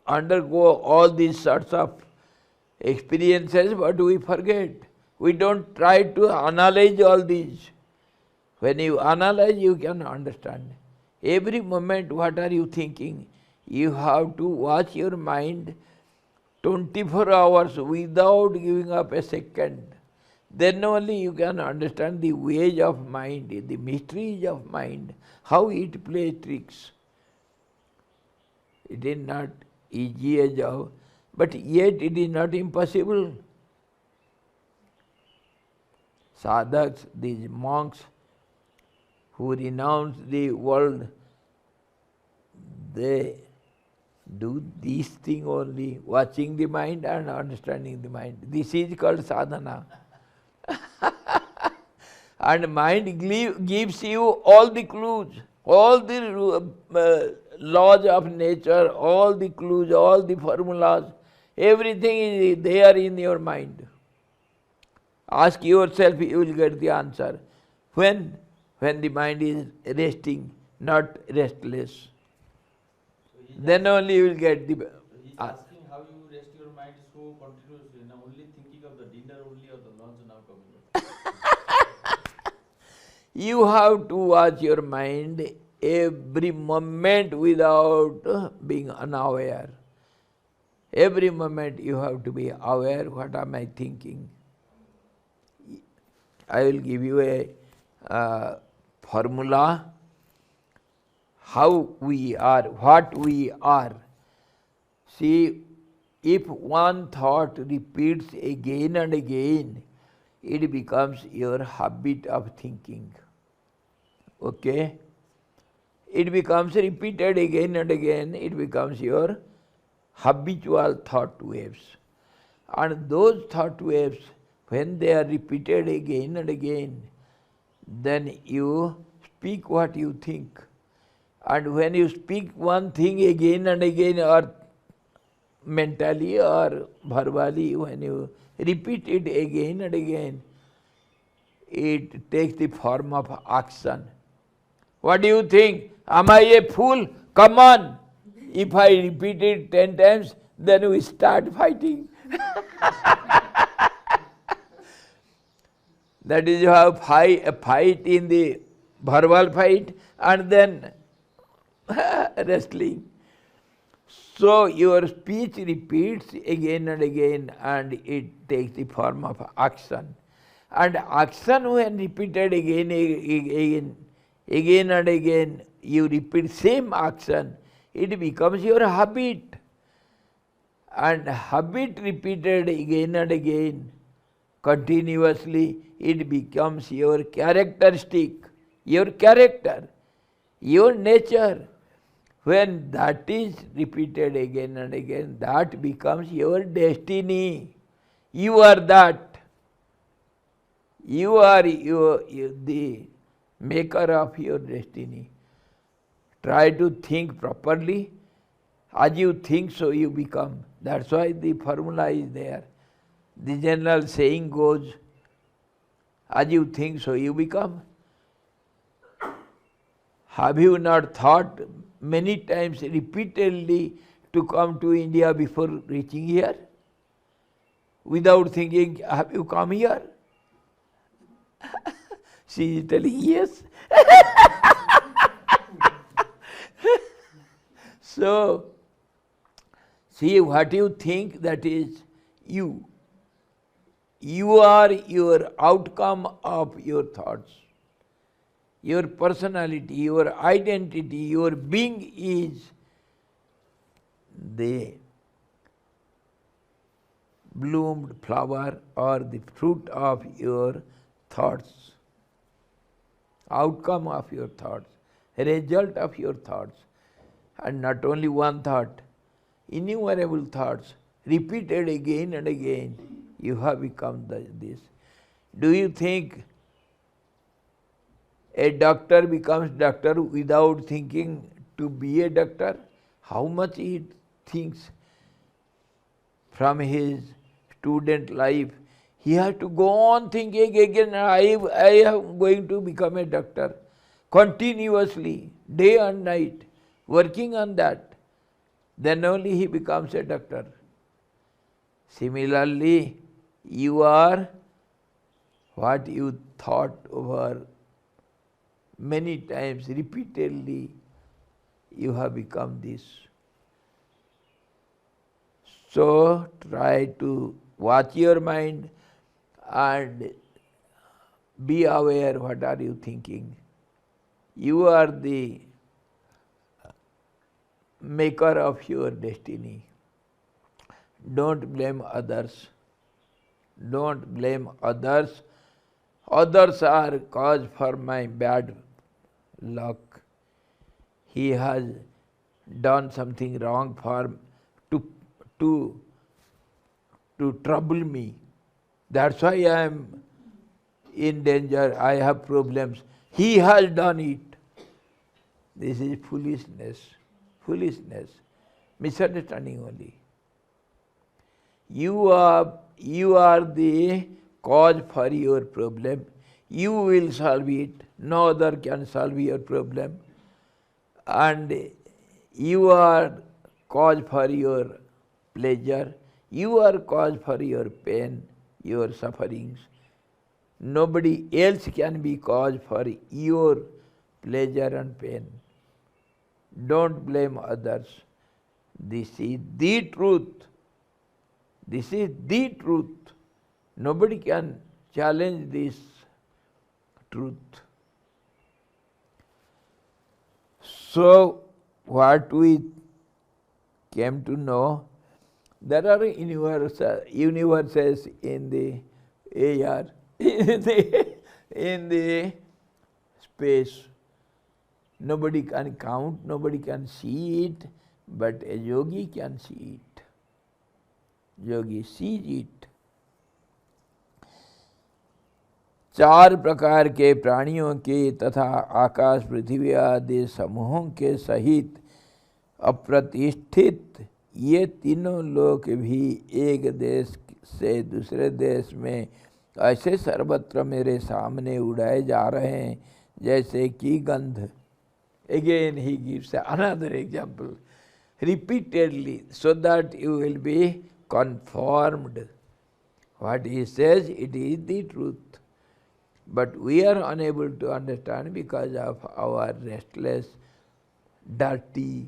undergo all these sorts of experiences, but we forget. We don't try to analyze all these. When you analyze, you can understand. Every moment, what are you thinking? You have to watch your mind 24 hours without giving up a second. Then only you can understand the ways of mind, the mysteries of mind, how it plays tricks. It is not easy a job. but yet it is not impossible. Sadhaks, these monks who renounce the world, they do this thing only, watching the mind and understanding the mind. This is called sadhana. And mind gives you all the clues, all the laws of nature, all the clues, all the formulas, everything is there in your mind. Ask yourself, you will get the answer. When the mind is resting, not restless. Then only you will get the... So he's asking how you rest your mind so continuously, now only thinking of the dinner only or the lunch now coming. You have to watch your mind every moment without being unaware. Every moment you have to be aware, what am I thinking? I will give you a formula, how we are, what we are. See, if one thought repeats again and again, it becomes your habit of thinking. Okay? It becomes repeated again and again, it becomes your habitual thought waves. And those thought waves, when they are repeated again and again, then you speak what you think. And when you speak one thing again and again, or mentally or verbally, when you repeat it again and again, it takes the form of action. What do you think? Am I a fool? Come on! If I repeat it 10 times, then we start fighting. That is how a fight in the verbal fight, and then wrestling. So your speech repeats again and again, and it takes the form of action. And action, when repeated again and again, you repeat same action, it becomes your habit. And habit repeated again and again, continuously, it becomes your characteristic, your character, your nature. When that is repeated again and again, that becomes your destiny. You are that. You are the maker of your destiny. Try to think properly. As you think, so you become. That's why the formula is there. The general saying goes, as you think, so you become. Have you not thought many times, repeatedly, to come to India before reaching here? Without thinking, have you come here? She is telling yes. So, see, what you think, that is you. You are your outcome of your thoughts. Your personality, your identity, your being is the bloomed flower or the fruit of your thoughts, outcome of your thoughts, result of your thoughts. And not only one thought, innumerable thoughts, repeated again and again, you have become this. Do you think a doctor becomes doctor without thinking to be a doctor? How much he thinks from his student life. He has to go on thinking again, I am going to become a doctor. Continuously, day and night, working on that. Then only he becomes a doctor. Similarly, you are what you thought over many times, repeatedly, you have become this. So try to watch your mind and be aware what are you thinking. You are the maker of your destiny. Don't blame others. Don't blame others. Others are cause for my bad luck. He has done something wrong for to to to trouble me. That's why I am in danger. I have problems. He has done it. This is foolishness. Foolishness. Misunderstanding only. You are the cause for your problem. You will solve it. No other can solve your problem. And you are cause for your pleasure. You are cause for your pain, your sufferings. Nobody else can be cause for your pleasure and pain. Don't blame others. This is the truth. This is the truth. Nobody can challenge this truth. So, what we came to know, there are universes in the air, in the space. Nobody can count, nobody can see it, but a yogi can see it. Yogi sees it. 4 प्रकार के प्राणियों के तथा आकाश पृथ्वी आदि समूहों के सहित अप्रतिष्ठित ये तीनों लोक भी एक देश से दूसरे देश में ऐसे सर्वत्र मेरे सामने उड़ाए जा रहे हैं जैसे कि गंध. Again he gives another example repeatedly so that you will be conformed. What he says, it is the truth. But we are unable to understand because of our restless, dirty,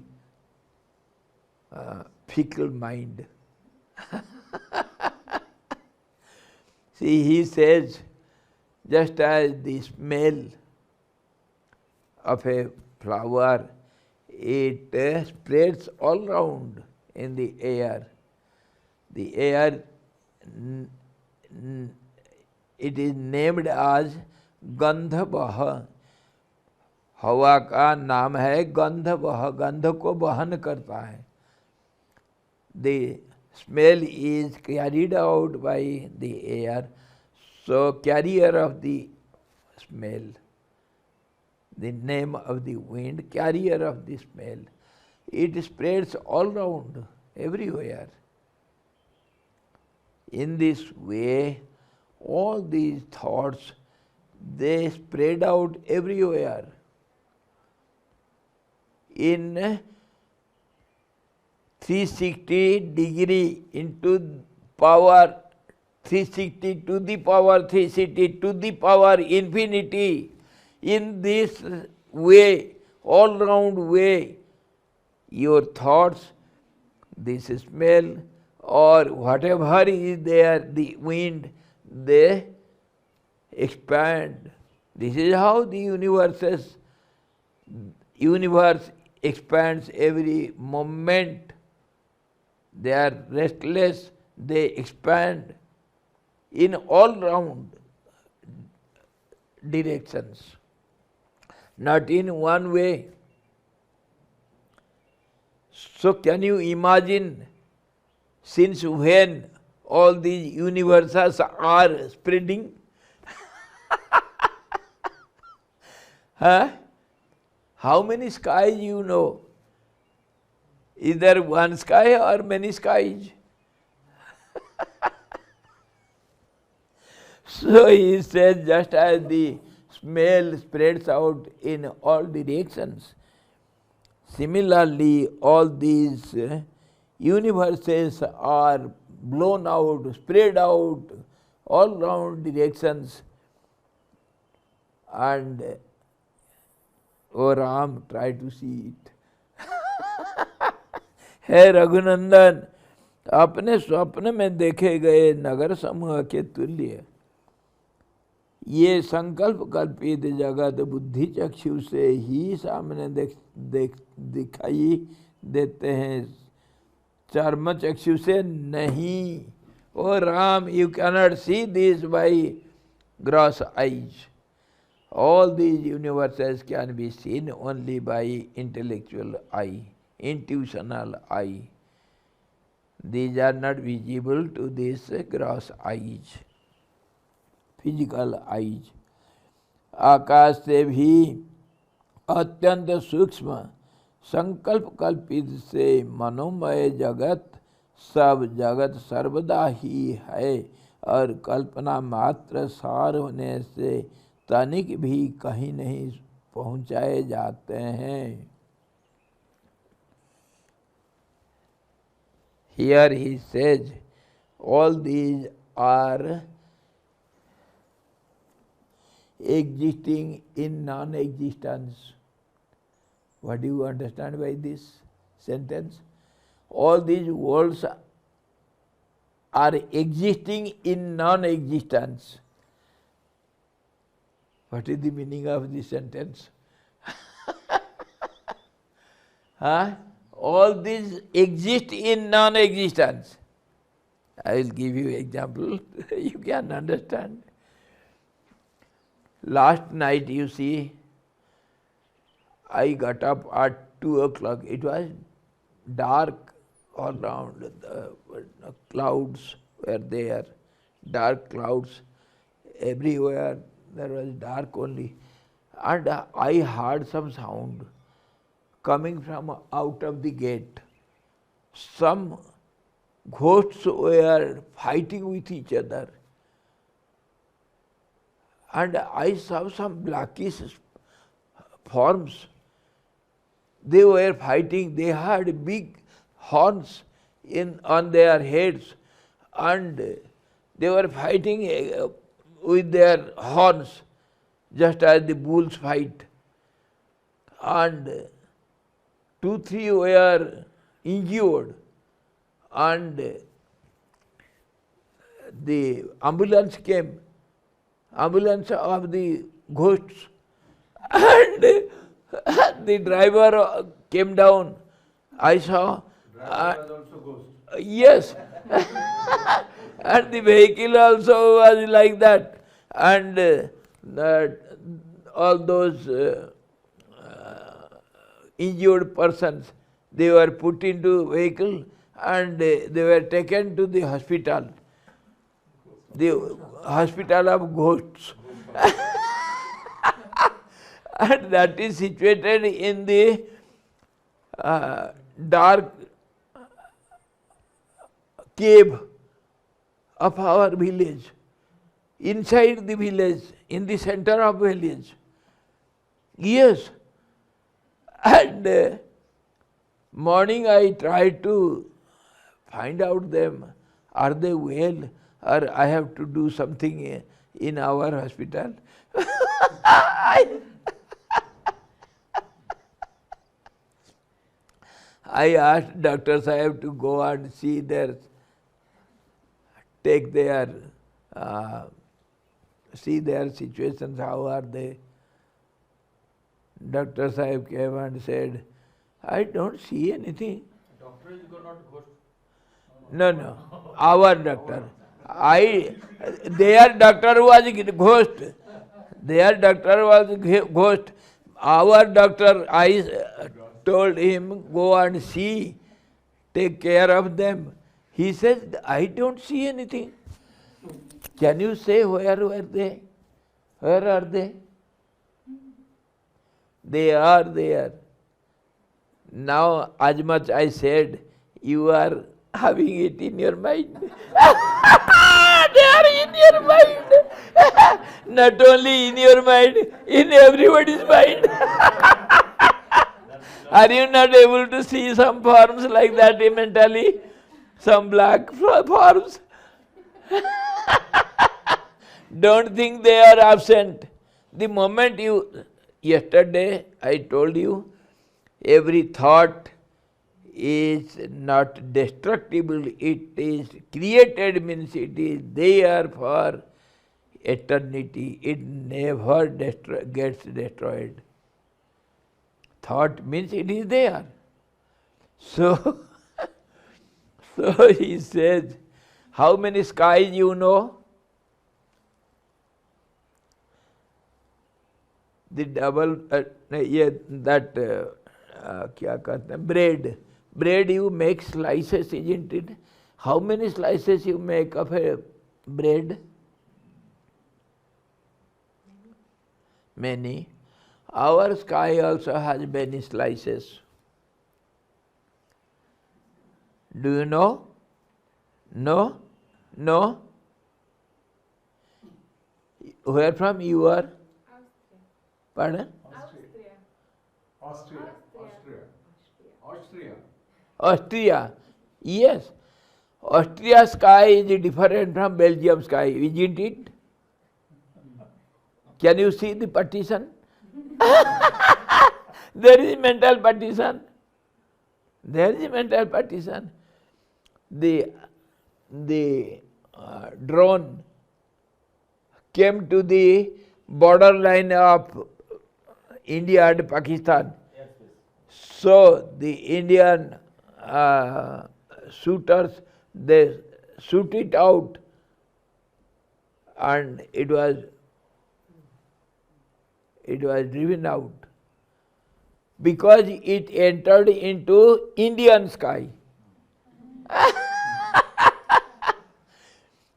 fickle mind. See, he says, just as the smell of a flower, it spreads all round in the air. The air, it is named as गंधवह. हवा का नाम है गंधवह. गंध को वहन करता है. The smell is carried out by the air. So carrier of the smell. The name of the wind, carrier of the smell. It spreads all round, everywhere. In this way, all these thoughts, they spread out everywhere. In 360 degree into power 360 to the power 360 to the power infinity. In this way, all round way, your thoughts, this smell or whatever is there, the wind, they expand. This is how the universe expands every moment. They are restless, they expand in all round directions, not in one way. So can you imagine since when all these universes are spreading? Huh? How many skies you know? Is there one sky or many skies? So he says, just as the smell spreads out in all directions, similarly all these universes are blown out, spread out, all round directions. And oh Ram, try to see it. हे रघुनंदन, अपने स्वप्न में देखे गए नगर समूह के तुल्य ये संकल्प कल्पित जगत बुद्धि चक्षु से ही सामने दिखाई देते हैं. चर्म चक्षु से नहीं. Oh Ram, you cannot see this by gross eyes. All these universes can be seen only by intellectual eye, intuitional eye. These are not visible to these gross eyes, physical eyes. आकाश से भी अत्यंत सूक्ष्म संकल्प कल्पित से मनोमय जगत, सब जगत सर्वदा ही है और कल्पना मात्र सार होने से तनिक भी कहीं नहीं पहुँचाए जाते हैं. Here he says, all these are existing in non-existence. What do you understand by this sentence? All these worlds are existing in non-existence. What is the meaning of this sentence? Huh? All these exist in non-existence. I will give you example, you can understand. Last night, you see, I got up at 2 o'clock. It was dark all around. The clouds were there, dark clouds. Everywhere there was dark only. And I heard some sound coming from out of the gate. Some ghosts were fighting with each other. And I saw some blackish forms. They were fighting. They had big horns on their heads, and they were fighting with their horns, just as the bulls fight. And 2, 3 were injured, and the ambulance came, ambulance of the ghosts, and the driver came down. I saw. Driver was also ghost. Yes. And the vehicle also was like that. And all those injured persons, they were put into vehicle and they were taken to the hospital. The hospital of ghosts. And that is situated in the dark cave of our village, inside the village, in the center of village. Yes. And morning I tried to find out them. Are they well, or I have to do something in our hospital? I asked Dr. Sahib to go and see their, take their, see their situations, how are they. Dr. Sahib came and said, I don't see anything. Doctor is not ghost. No, our doctor. Their doctor was ghost. Their doctor was ghost. Our doctor, I told him, go and see, take care of them. He says, I don't see anything. Can you say where were they? Where are they? They are there. Now, as much I said, you are having it in your mind. They are in your mind. Not only in your mind, in everybody's mind. Are you not able to see some forms like that mentally? Some black forms? Don't think they are absent. The moment you, yesterday I told you, every thought is not destructible, it is created, means it is there for eternity. It never gets destroyed. Thought means it is there. So, So he says, how many skies you know? The double, yeah, that, क्या कहते हैं, bread. Bread you make slices, isn't it? How many slices you make of a bread? Many. Our sky also has many slices. Do you know? No? No? Where from you are? Pardon? Austria. Yes. Austria sky is different from Belgium sky, isn't it? Can you see the partition? There is mental partition. There is mental partition. The drone came to the borderline of India and Pakistan. Yes. So the Indian shooters, they shoot it out, and it was driven out because it entered into Indian sky.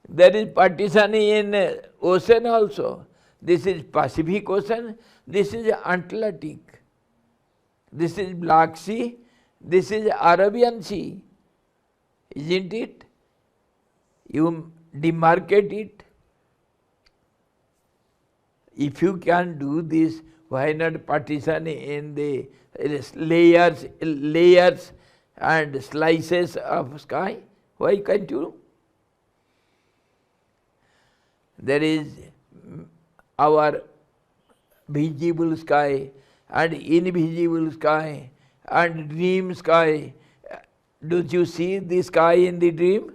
There is partition in ocean also. This is Pacific Ocean, this is Atlantic, this is Black Sea, this is Arabian Sea, isn't it? You demarcate it. If you can do this, why not partition in the layers and slices of sky? Why can't you? There is our visible sky and invisible sky and dream sky. Don't you see the sky in the dream?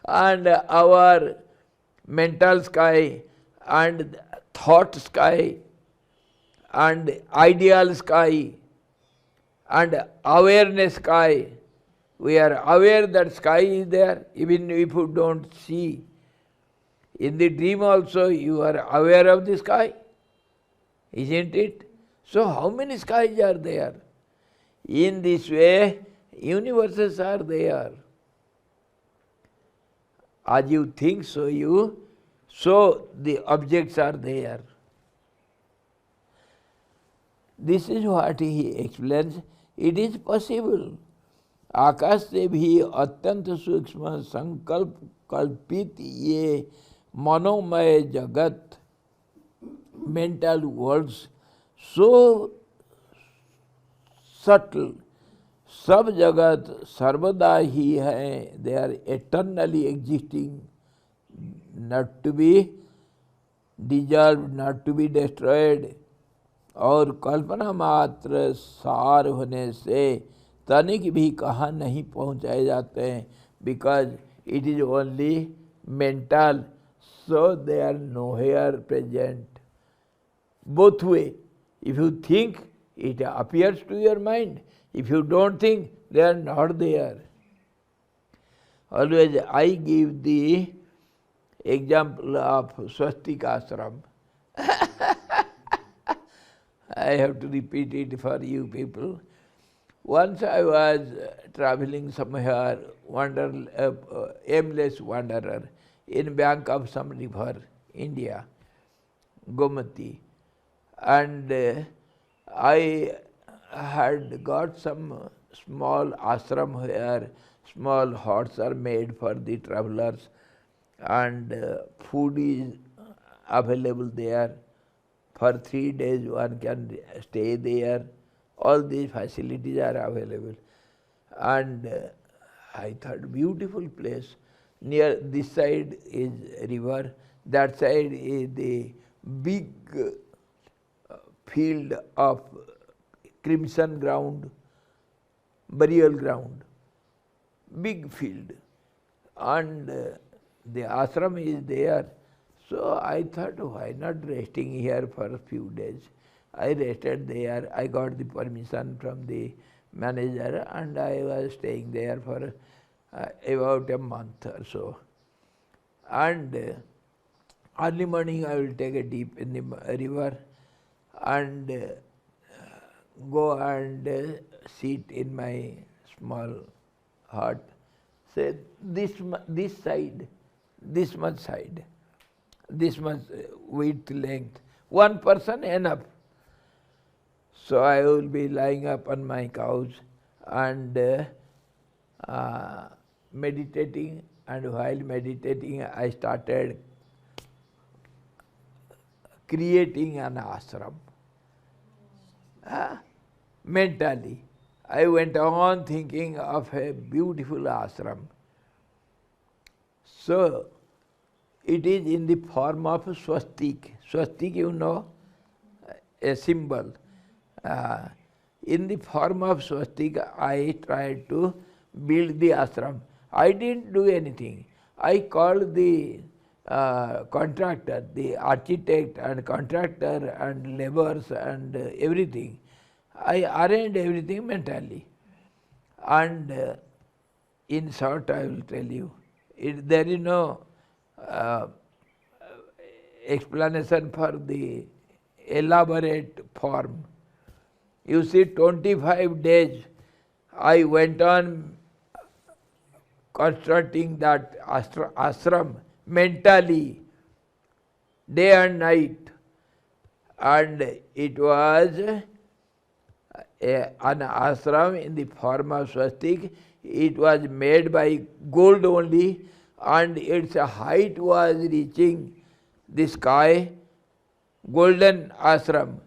And our mental sky and thought sky and ideal sky and awareness sky. We are aware that sky is there, even if you don't see. In the dream also you are aware of the sky, isn't it? So how many skies are there? In this way, universes are there. As you think, so the objects are there. This is what he explains. It is possible. आकाश से भी अत्यंत सूक्ष्म संकल्प कल्पित ये मनोमय जगत, mental worlds, so subtle, सब जगत सर्वदा ही है, they are eternally existing, not to be dissolved, not to be destroyed, और कल्पना मात्र सार होने से तनिक भी कहाँ नहीं पहुँचाए जाते हैं, because it is only mental, so they are nowhere present. Both way. If you think, it appears to your mind. If you don't think, they are not there. Always I give the example of swastika ashram. I have to repeat it for you people. Once I was traveling somewhere, aimless wanderer, in bank of some river, India, Gomati, and I had got some small ashram where small huts are made for the travelers, and food is available there. For 3 days one can stay there. All these facilities are available. And I thought, beautiful place. Near this side is river, that side is the big field of crimson ground, burial ground, big field. And the ashram is there. So I thought, why not resting here for a few days? I rested there. I got the permission from the manager, and I was staying there for about a month or so. And early morning I will take a dip in the river and go and sit in my small hut. Say this side, this much side, this much width, length. One person enough. So I will be lying up on my couch and meditating, and while meditating I started creating an ashram. Mentally. I went on thinking of a beautiful ashram. So it is in the form of swastik. Swastik, you know, a symbol. In the form of swastik, I tried to build the ashram. I didn't do anything. I called the contractor, the architect and contractor and laborers and everything. I arranged everything mentally. And in short, I will tell you, there is no explanation for the elaborate form. You see, 25 days I went on constructing that ashram mentally, day and night. And it was an ashram in the form of swastik. It was made by gold only, and its height was reaching the sky, golden ashram.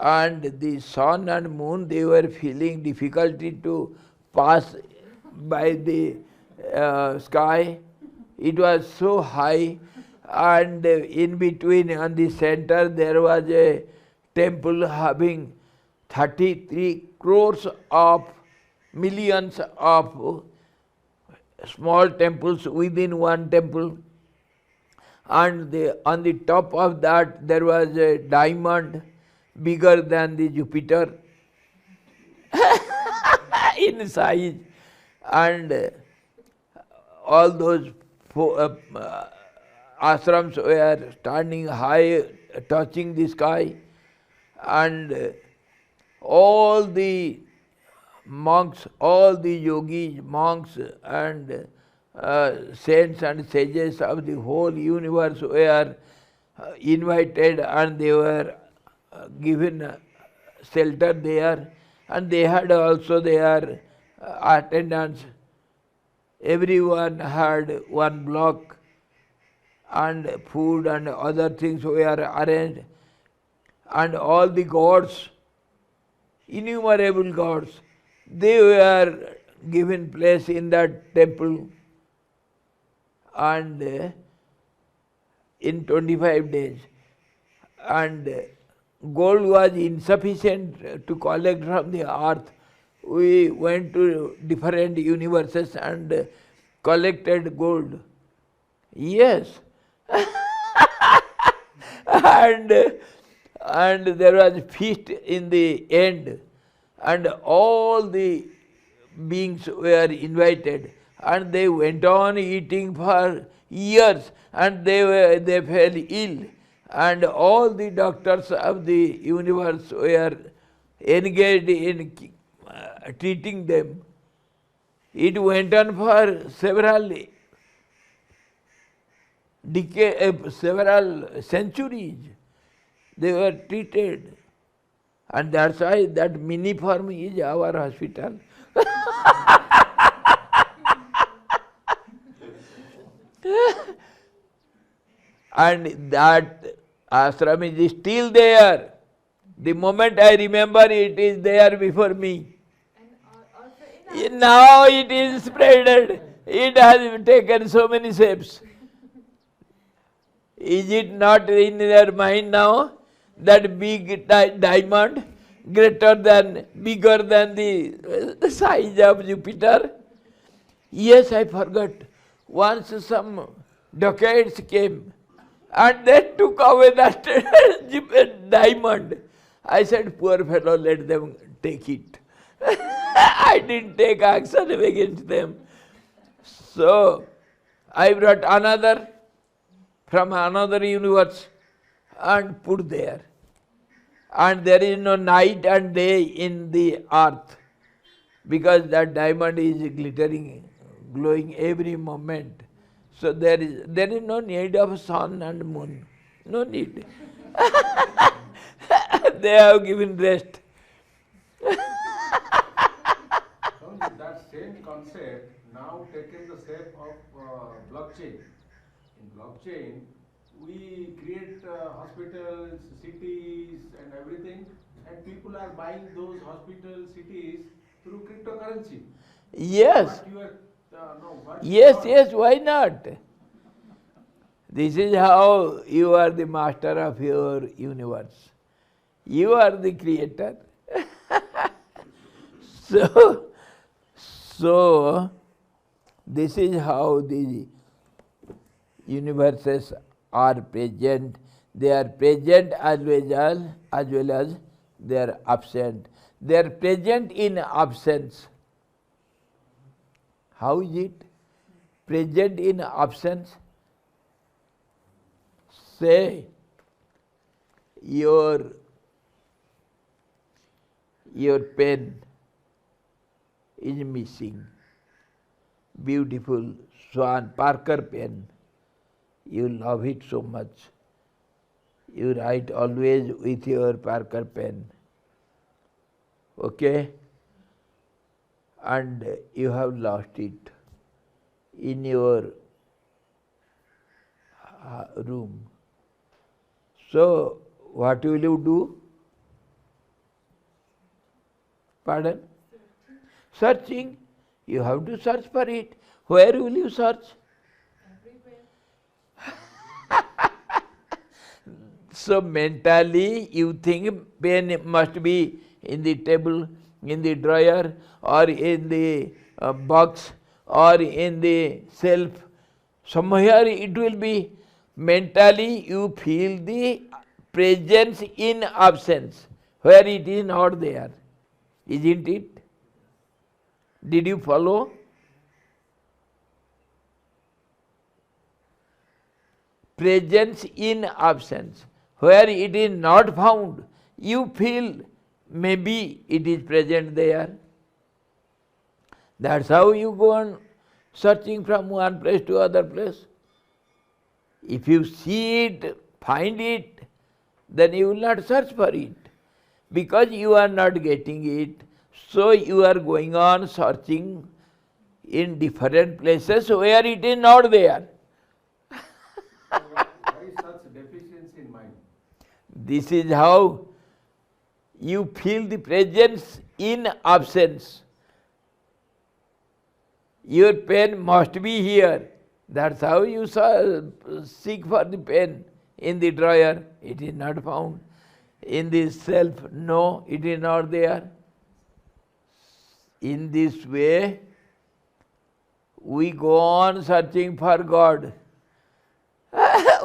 And the sun and moon, they were feeling difficulty to pass by the sky. It was so high, and in between, on the center, there was a temple having 33 crores of millions of small temples within one temple. And on the top of that, there was a diamond bigger than the Jupiter in size, and all those ashrams were standing high, touching the sky, and all the monks, all the yogis, monks and saints and sages of the whole universe were invited, and they were given shelter there, and they had also their attendants. Everyone had one block, and food and other things were arranged, and all the gods, innumerable gods, they were given place in that temple. And in 25 days, and gold was insufficient to collect from the earth. We went to different universes and collected gold. Yes. and there was feast in the end, and all the beings were invited, and they went on eating for years, and they fell ill, and all the doctors of the universe were engaged in treating them. It went on for several centuries. They were treated, and that's why that mini farm is our hospital. And that ashram is still there. The moment I remember, it is there before me. Now it is spreaded. It has taken so many shapes. Is it not in your mind now? That big diamond, bigger than the size of Jupiter? Yes, I forgot. Once some dacoits came, and they took away that diamond. I said, poor fellow, let them take it. I didn't take action against them. So I brought another from another universe and put there. And there is no night and day in the earth, because that diamond is glittering, glowing every moment. So there is no need of sun and moon. No need. They have given rest. Swamiji, that same concept now taken the shape of blockchain. In blockchain, we create hospitals, cities, and everything, and people are buying those hospitals, cities through cryptocurrency. Yes. What you are, no, what Yes, what- yes, why not? This is how you are the master of your universe. You are the creator. So, this is how the universes are present. They are present as well as they are absent. They are present in absence. How is it? Present in absence? Say, your pen is missing. Beautiful swan, Parker pen. You love it so much. You write always with your Parker pen. Okay? And you have lost it in your room. So, what will you do? Pardon? Searching. You have to search for it. Where will you search? So mentally you think pen must be in the table, in the drawer, or in the box, or in the shelf. Somewhere it will be. Mentally you feel the presence in absence, where it is not there. Isn't it? Did you follow? Presence in absence. Where it is not found, you feel maybe it is present there. That's how you go on searching from one place to other place. If you see it, find it, then you will not search for it. Because you are not getting it, so you are going on searching in different places where it is not there. why such deficiency in mind? This is how you feel the presence in absence. Your pen must be here. That's how you seek for the pen. In the drawer, it is not found. In the shelf, no, it is not there. In this way, we go on searching for God.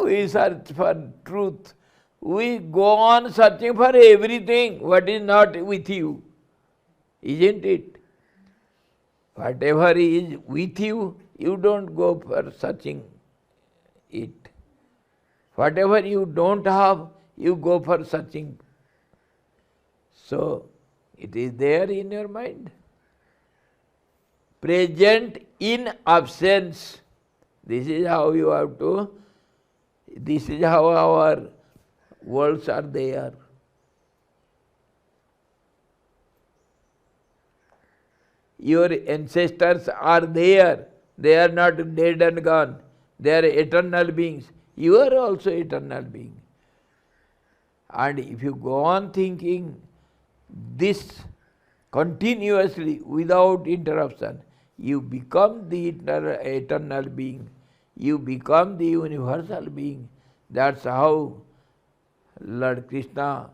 We search for truth. We go on searching for everything what is not with you. Isn't it? Whatever is with you, you don't go for searching it. Whatever you don't have, you go for searching. So, it is there in your mind. Present in absence. This is how you have to, this is how our worlds are there. Your ancestors are there. They are not dead and gone. They are eternal beings. You are also eternal being. And if you go on thinking this continuously without interruption, you become the eternal being. You become the universal being. That's how Lord Krishna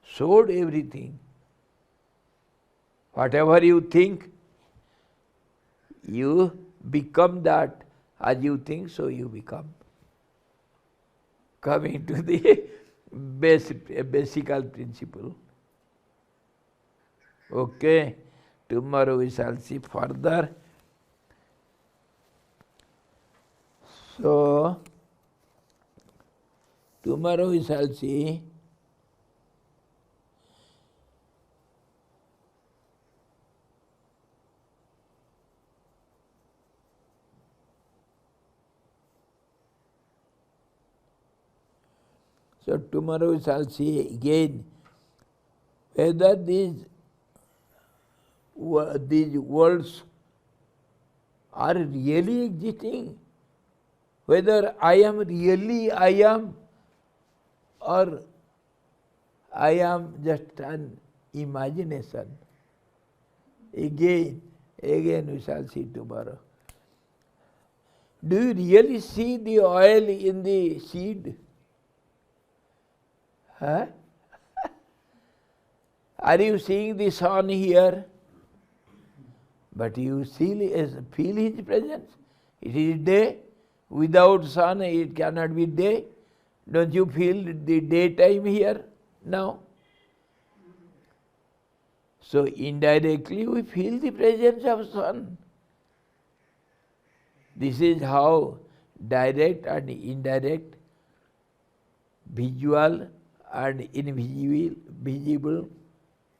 showed everything. Whatever you think, you become that. As you think, so you become. Coming to the basic principle. Okay, tomorrow we shall see further. So, tomorrow we shall see so tomorrow we shall see again whether these worlds are really existing, whether I am really I am, or I am just an imagination. Again we shall see tomorrow. Do you really see the oil in the seed? Huh? Are you seeing the sun here? But you feel his presence. It is day. Without sun it cannot be day. Don't you feel the daytime here now? So indirectly we feel the presence of sun. This is how direct and indirect, visual and invisible, visible,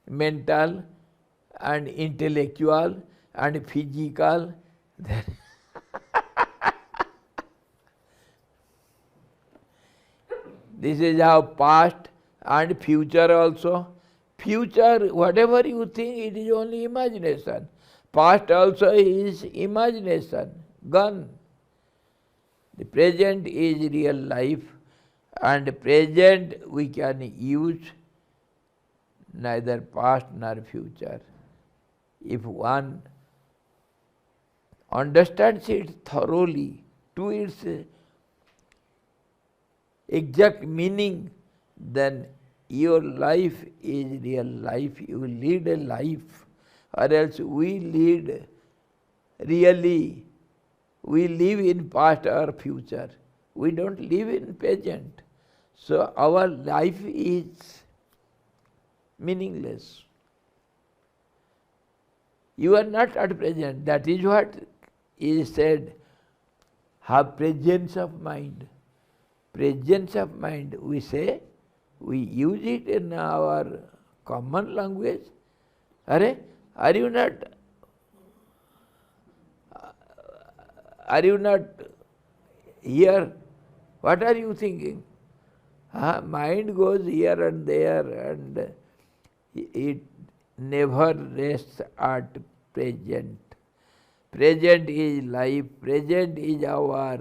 mental and intellectual and physical. This is how past and future also. Future, whatever you think, it is only imagination. Past also is imagination, gone. The present is real life, and present we can use neither past nor future. If one understands it thoroughly to its exact meaning, then your life is real life. You lead a life, or else we lead really, we live in past or future. We don't live in present. So our life is meaningless. You are not at present. That is what is said. Have presence of mind. Presence of mind, we say, we use it in our common language. Are you not here? What are you thinking? Mind goes here and there, and it never rests at present. Present is life, present is our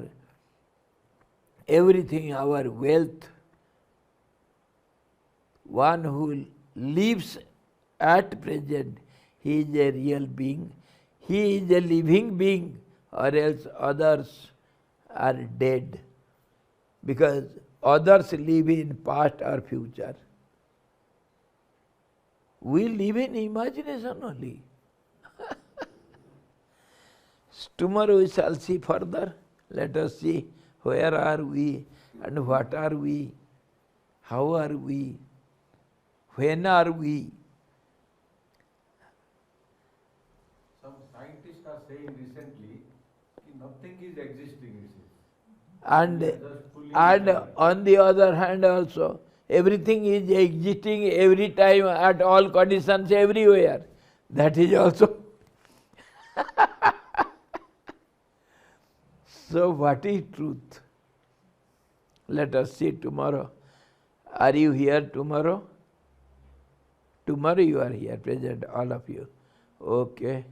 everything, our wealth. One who lives at present, he is a real being. He is a living being, or else others are dead. Because others live in past or future. We live in imagination only. Tomorrow we shall see further. Let us see where are we and what are we, how are we, when are we. Some scientists are saying recently that nothing is existing, you see. And on the other hand also, everything is existing every time, at all conditions, everywhere. That is also. So what is truth? Let us see tomorrow. Are you here tomorrow? Tomorrow you are here, present, all of you. Okay.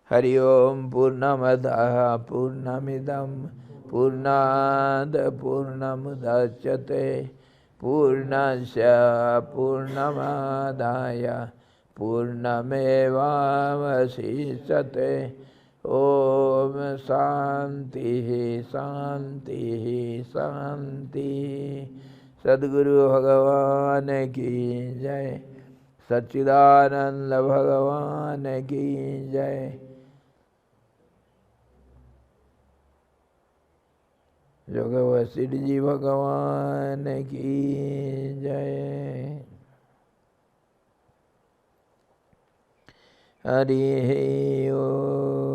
Hari Om Purnamadaha Purnamidam Purnad Purnamudachyate Purnasya Purnamadaya Purnamevavasisate. Om Shanti Shanti Shanti. Sadguru Bhagavan ki jai. Satchidananda Bhagavan ki jai. Vasistha Bhagavan ki jai. Hari Om.